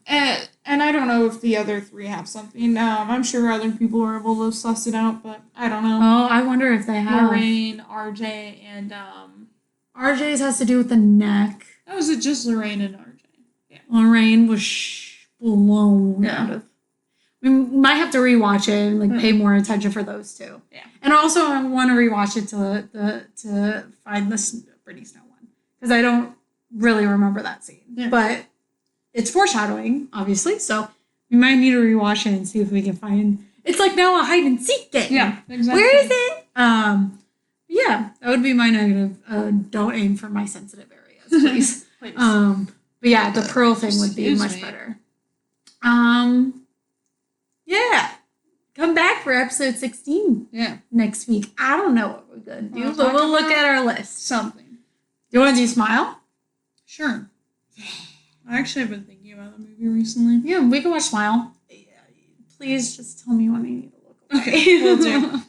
S2: and I don't know if the other 3 have something. I'm sure other people are able to suss it out, but I don't know.
S1: Oh, I wonder if they have.
S2: Lorraine, RJ, and
S1: RJ's has to do with the neck.
S2: Oh, was it just Lorraine and RJ? Yeah.
S1: Lorraine was blown out of. We might have to rewatch it and pay more attention for those 2.
S2: Yeah.
S1: And also I want to rewatch it to find the Brittany Snow one. because I don't really remember that scene.
S2: Yeah.
S1: But it's foreshadowing, obviously, so we might need to rewatch it and see if we can find. It's like now a hide and seek game.
S2: Yeah, exactly.
S1: Where is it? Yeah, that would be my negative. Don't aim for my sensitive areas, please.
S2: Please.
S1: But yeah, the pearl thing would be
S2: Excuse
S1: much
S2: me.
S1: better. Yeah. Come back for episode 16 next week. I don't know what we're going to do, but we'll look at our list.
S2: Something.
S1: Do you want to do Smile?
S2: Sure. I actually have been thinking about the movie recently.
S1: Yeah, we can watch Smile. Please just tell me when I need to look away.
S2: Okay, we'll do.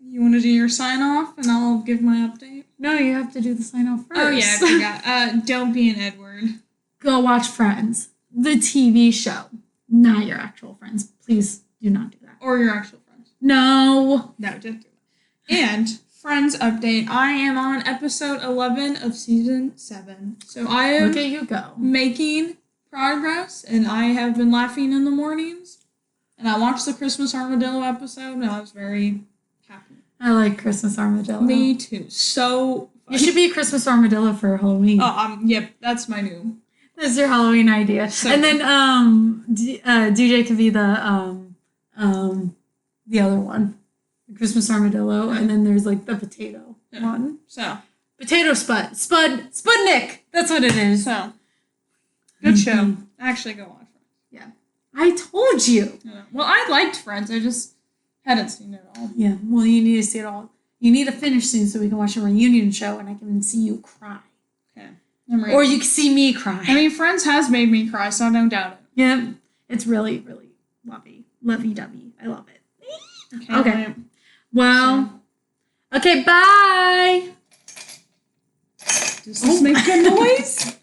S2: You want to do your sign off and I'll give my update?
S1: No, you have to do the sign off first.
S2: Oh yeah, I forgot. Don't be an Edward.
S1: Go watch Friends, the TV show, not your actual friends. Please do not do that.
S2: Or your actual friends.
S1: No.
S2: No, don't do that. And Friends update. I am on episode 11 of season 7. So I am
S1: Look at you go.
S2: making progress, and I have been laughing in the mornings. And I watched the Christmas Armadillo episode, and I was very happy.
S1: I like Christmas Armadillo.
S2: Me too. So
S1: You should be a Christmas Armadillo for Halloween.
S2: Oh, yep, that's my new.
S1: That's your Halloween idea.
S2: So
S1: and then DJ could be the other one. The Christmas Armadillo, and then there's like the potato one.
S2: So
S1: Potato Spudnik. That's what it is.
S2: So good show. Actually, go watch Friends.
S1: Yeah. I told you.
S2: Yeah. Well, I liked Friends. I just hadn't seen it all.
S1: Yeah. Well, you need to see it all. You need to finish soon so we can watch a reunion show and I can see you cry.
S2: Okay. I'm ready.
S1: Or you can see me cry.
S2: I mean, Friends has made me cry, so I don't doubt it.
S1: Yeah. It's really, really lovey-dovey. I love it. Okay.
S2: Right.
S1: Well, okay, bye.
S2: Does this make a noise?